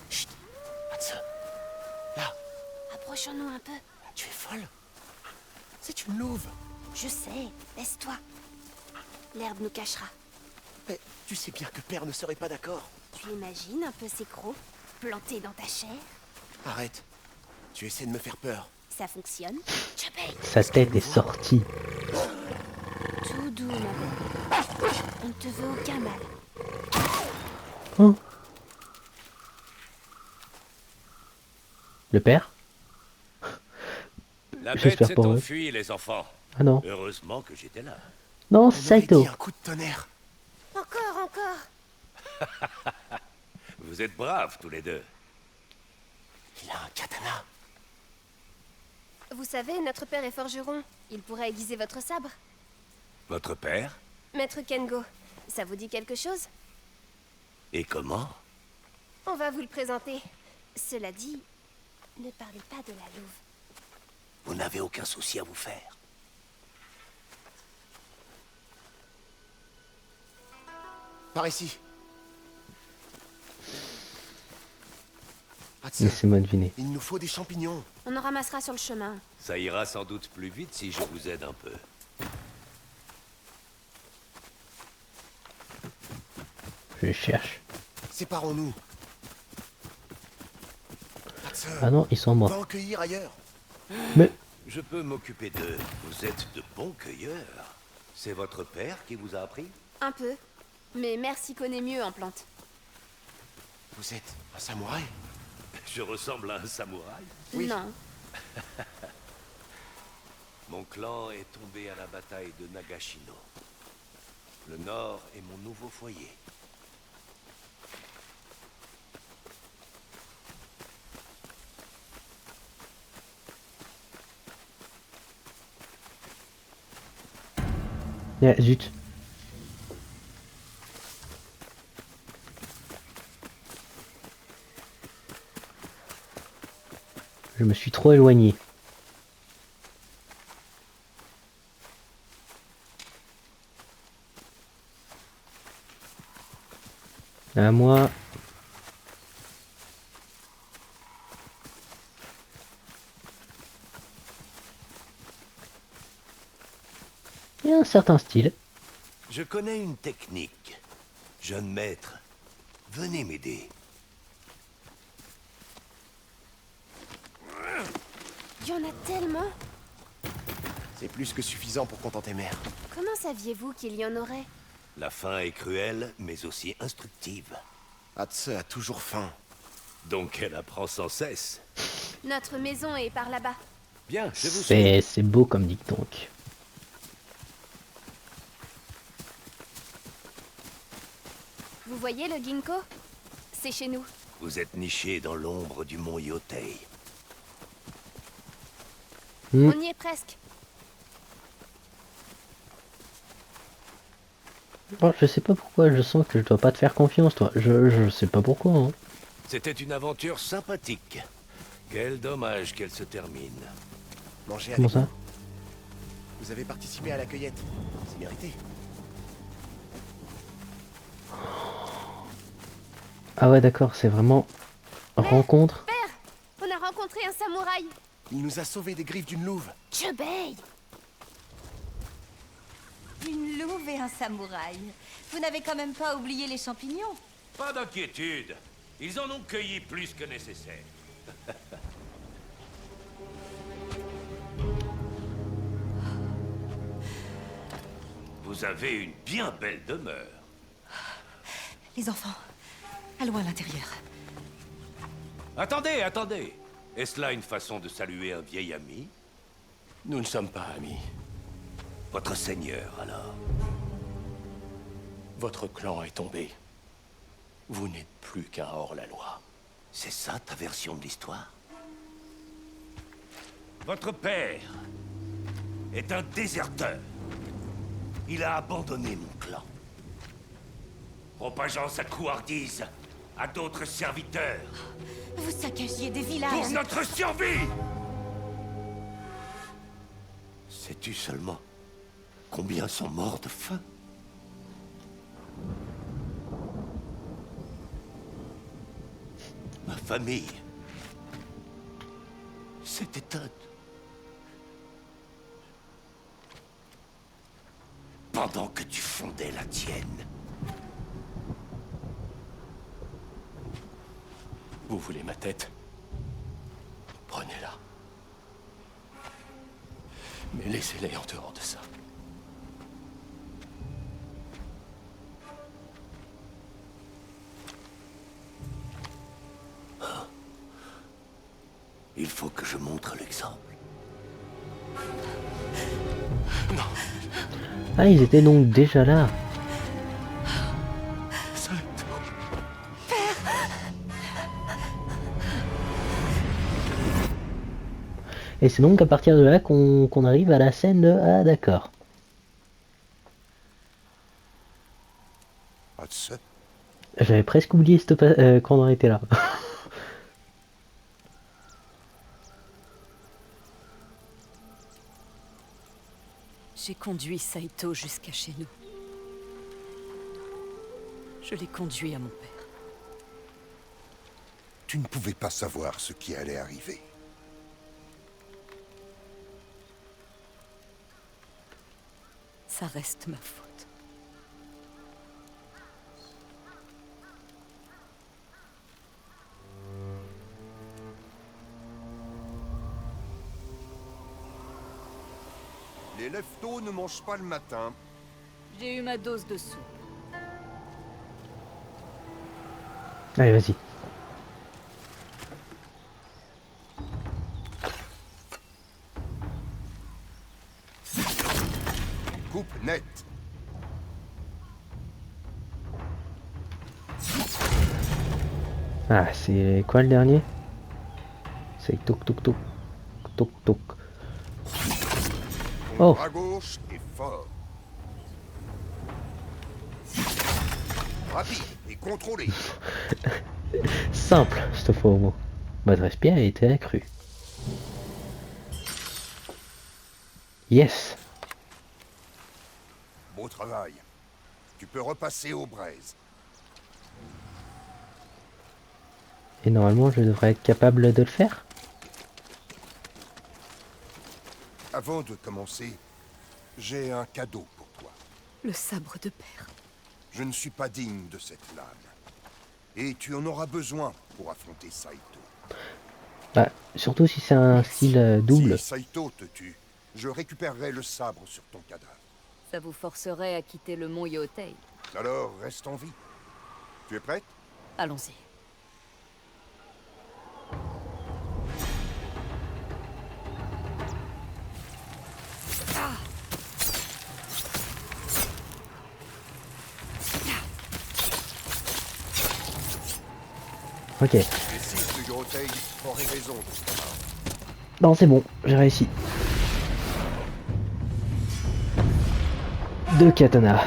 Chut, Matsu. Là, Approchons-nous un peu. tu es folle. C'est une louve. Je sais, laisse-toi. L'herbe nous cachera. Mais tu sais bien que père ne serait pas d'accord. Tu imagines un peu ces crocs plantés dans ta chair? Arrête. Tu essaies de me faire peur. Ça fonctionne. Chubby. Sa tête est sortie. Tout doux, ma belle. On ne te veut aucun mal. Oh. Le père? La bête J'espère s'est pour eux. enfuie, les enfants. Ah non. Heureusement que j'étais là. Non, On Saito. aurait dit un coup de tonnerre. Encore. Vous êtes braves tous les deux. Il a un katana. Vous savez, notre père est forgeron. Il pourrait aiguiser votre sabre. Votre père? Maître Kengo, ça vous dit quelque chose? Et comment? On va vous le présenter. Cela dit, ne parlez pas de la louve. Vous n'avez aucun souci à vous faire. Par ici. Laissez-moi deviner. Il nous faut des champignons. On en ramassera sur le chemin. Ça ira sans doute plus vite si je vous aide un peu. Je cherche. Séparons-nous. Ah non, ils sont On morts. va en cueillir ailleurs. Mais... Je peux m'occuper d'eux. Vous êtes de bons cueilleurs. C'est votre père qui vous a appris? Un peu. Mais mère s'y connaît mieux en plantes. Vous êtes un samouraï? Je ressemble à un samouraï? Oui. Non. Mon clan est tombé à la bataille de Nagashino. Le Nord est mon nouveau foyer. Ah, zut. Je me suis trop éloigné. À moi. Il y a un certain style. Je connais une technique. Jeune maître, venez m'aider. Il y en a tellement. C'est plus que suffisant pour contenter mère. Comment saviez-vous qu'il y en aurait? La faim est cruelle, mais aussi instructive. Hatse a toujours faim. Donc elle apprend sans cesse. Notre maison est par là-bas. Bien, je vous suis. C'est beau comme dit donc. Vous voyez le ginkgo? C'est chez nous. Vous êtes niché dans l'ombre du mont Yotei. On y est presque. Oh, je sais pas pourquoi, je sens que je dois pas te faire confiance, toi. Je sais pas pourquoi. Hein. C'était une aventure sympathique. Quel dommage qu'elle se termine. Mangez Comment avec ça? nous. Vous avez participé à la cueillette. C'est mérité. Ah ouais, d'accord, c'est vraiment rencontre. Père, on a rencontré un samouraï. Il nous a sauvés des griffes d'une louve. Chubei. Une louve et un samouraï. Vous n'avez quand même pas oublié les champignons? Pas d'inquiétude. Ils en ont cueilli plus que nécessaire. Vous avez une bien belle demeure. Les enfants, allons à l'intérieur. Attendez, attendez. Est-ce là une façon de saluer un vieil ami? Nous ne sommes pas amis. Votre seigneur, alors? Votre clan est tombé. Vous n'êtes plus qu'un hors-la-loi. C'est ça ta version de l'histoire? Votre père est un déserteur. Il a abandonné mon clan, propageant sa couardise à d'autres serviteurs. Vous saccagiez des villages. Pour notre survie! Sais-tu seulement combien sont morts de faim? Ma famille s'est éteinte. Pendant que tu fondais la tienne. Vous voulez ma tête? Prenez-la. Mais laissez-les en dehors de ça. Il faut que je montre l'exemple. Non, Ah, ils étaient donc déjà là. Et c'est donc à partir de là qu'on arrive à la scène de... Ah d'accord. J'avais presque oublié qu'on en était là. J'ai conduit Saito jusqu'à chez nous. Je l'ai conduit à mon père. Tu ne pouvais pas savoir ce qui allait arriver. Ça reste ma faute. Les lève-tôt ne mangent pas le matin. J'ai eu ma dose de soupe. Allez, vas-y. Coupe net. Ah, c'est quoi le dernier? C'est toc toc toc. Toc toc. Ton Oh. bras gauche est fort. Rapide et contrôlé. Simple, cette fois au mot. Votre respire a été accru. Yes. Beau travail. Tu peux repasser aux braises. Et normalement, je devrais être capable de le faire. Avant de commencer, j'ai un cadeau pour toi. Le sabre de père. Je ne suis pas digne de cette lame. Et tu en auras besoin pour affronter Saito. Bah, surtout si c'est un style double. Si Saito te tue, je récupérerai le sabre sur ton cadavre. Ça vous forcerait à quitter le mont Yotei. Alors, reste en vie. Tu es prête? Allons-y. Ok. Les 6 de Yotei auraient raison de ce camarade. Non, c'est bon, j'ai réussi. 2 katanas.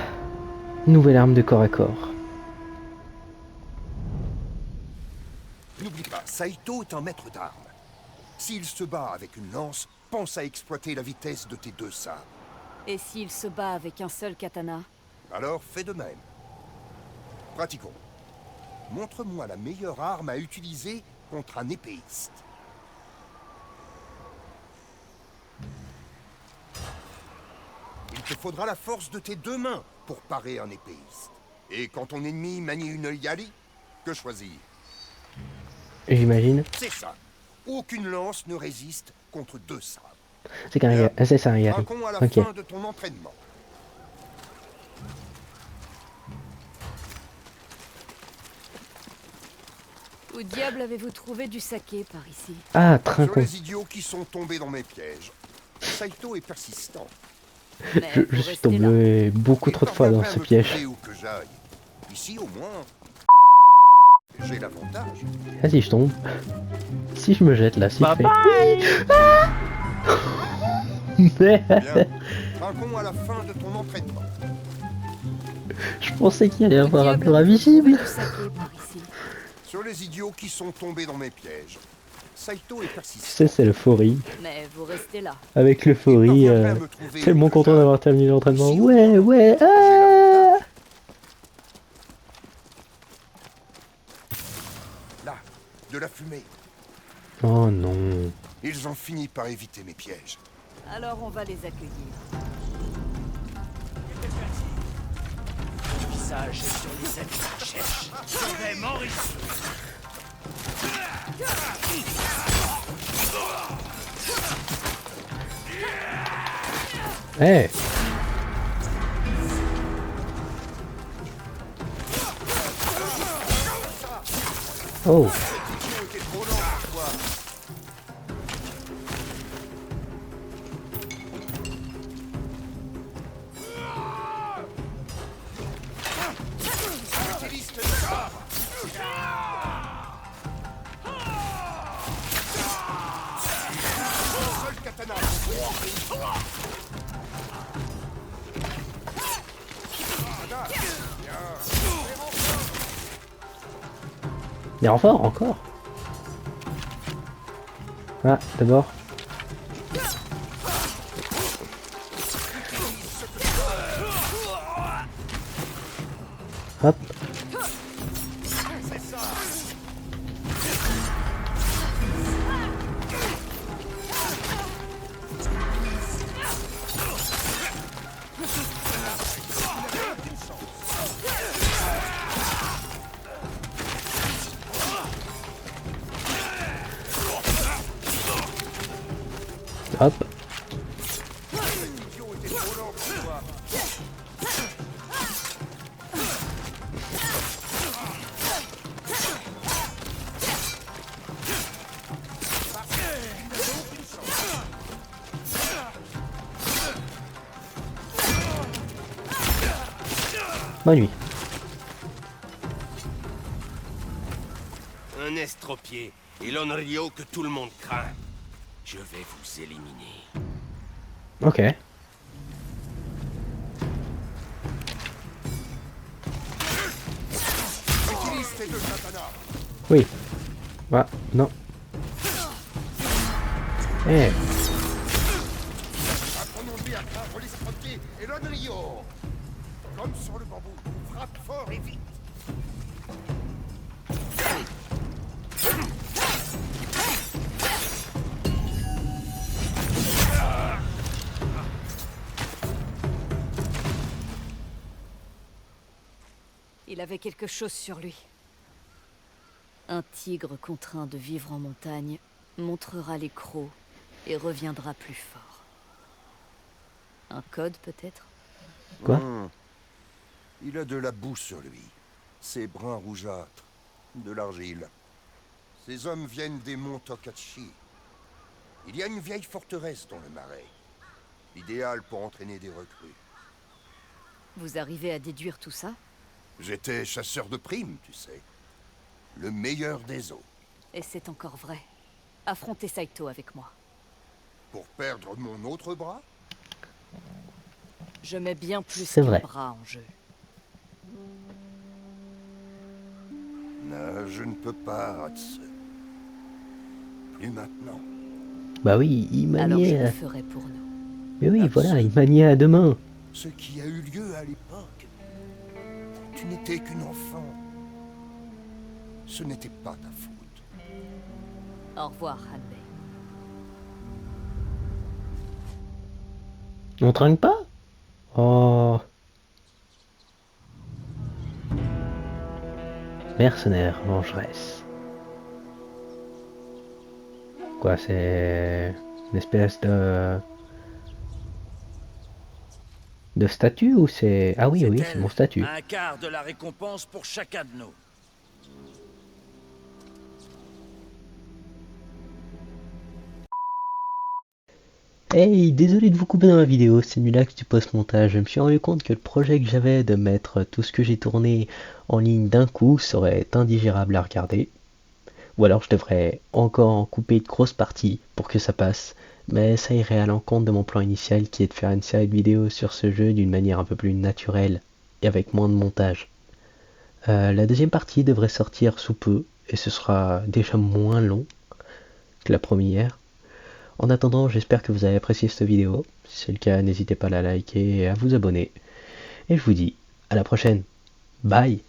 Nouvelle arme de corps à corps. N'oublie pas, Saito est un maître d'armes. S'il se bat avec une lance, pense à exploiter la vitesse de tes 2 sabres. Et s'il se bat avec un seul katana? Alors fais de même. Pratiquons. Montre-moi la meilleure arme à utiliser contre un épéiste. Il te faudra la force de tes 2 mains pour parer un épéiste. Et quand ton ennemi manie une yali, que choisir? J'imagine. C'est ça. Aucune lance ne résiste contre 2 sabres. C'est qu'un c'est ça, un yari. Trinquons à la Ok. fin de ton entraînement. Où diable avez-vous trouvé du saké par ici? Ah, Sur trinquons. les idiots qui sont tombés dans mes pièges. Saito est persistant. Je suis tombé beaucoup trop de fois dans ce piège. Où que j'aille. Ici, au moins, j'ai l'avantage. Vas-y, je tombe. Si je me jette là, si je fais... Bien. Trinquons à la fin de ton entraînement. Je pensais qu'il allait y avoir un mur invisible. Sur les idiots qui sont tombés dans mes pièges. Saito est persistant. Tu sais, c'est l'euphorie. Mais vous restez là. Avec l'euphorie, tellement content d'avoir terminé l'entraînement. Ouais, ouais, ah. Là, de la fumée. Oh non. Ils ont fini par éviter mes pièges. Alors on va les accueillir. Le visage est sur les ennemis qui cherchent. Je vais m'enrichir. Hey. Oh. Des renforts encore. Ah, d'abord. Hop. Hop. Bonne nuit. Un estropié et l'Onryo que tout le monde craint. Je vais vous éliminer. Ok. Utilise tes deux katanas. Oui. Ah, non. Eh. Apprenons-lui à craindre l'estropié et l'Onryo. Comme sur le bambou, frappe fort et vite. Il avait quelque chose sur lui. Un tigre contraint de vivre en montagne montrera les crocs et reviendra plus fort. Un code peut-être? Quoi? Il a de la boue sur lui. C'est brun rougeâtre. De l'argile. Ces hommes viennent des monts Tokachi. Il y a une vieille forteresse dans le marais. Idéal pour entraîner des recrues. Vous arrivez à déduire tout ça? J'étais chasseur de primes, tu sais. Le meilleur des eaux. Et c'est encore vrai. Affrontez Saito avec moi. Pour perdre mon autre bras? Je mets bien plus C'est qu'un vrai. bras en jeu. Non, je ne peux pas, Hatsu. Plus maintenant. Bah oui, il Alors je maniait. le ferai pour nous. Mais oui, voilà, il maniait à deux mains. Ce qui a eu lieu à l'époque. Tu n'étais qu'une enfant. Ce n'était pas ta faute. Au revoir, Hanbei. On trinque pas? Oh. Mercenaire, vengeresse. Quoi, c'est une espèce de statut ou c'est... Ah oui, oui, c'est mon statut. Un quart de la récompense pour chacun de nous. Hey, désolé de vous couper dans la vidéo, c'est Nulax du post-montage. Je me suis rendu compte que le projet que j'avais de mettre tout ce que j'ai tourné en ligne d'un coup serait indigérable à regarder. Ou alors je devrais encore en couper de grosses parties pour que ça passe. Mais ça irait à l'encontre de mon plan initial qui est de faire une série de vidéos sur ce jeu d'une manière un peu plus naturelle et avec moins de montage. La deuxième partie devrait sortir sous peu et ce sera déjà moins long que la première. En attendant, j'espère que vous avez apprécié cette vidéo. Si c'est le cas, n'hésitez pas à la liker et à vous abonner. Et je vous dis à la prochaine. Bye!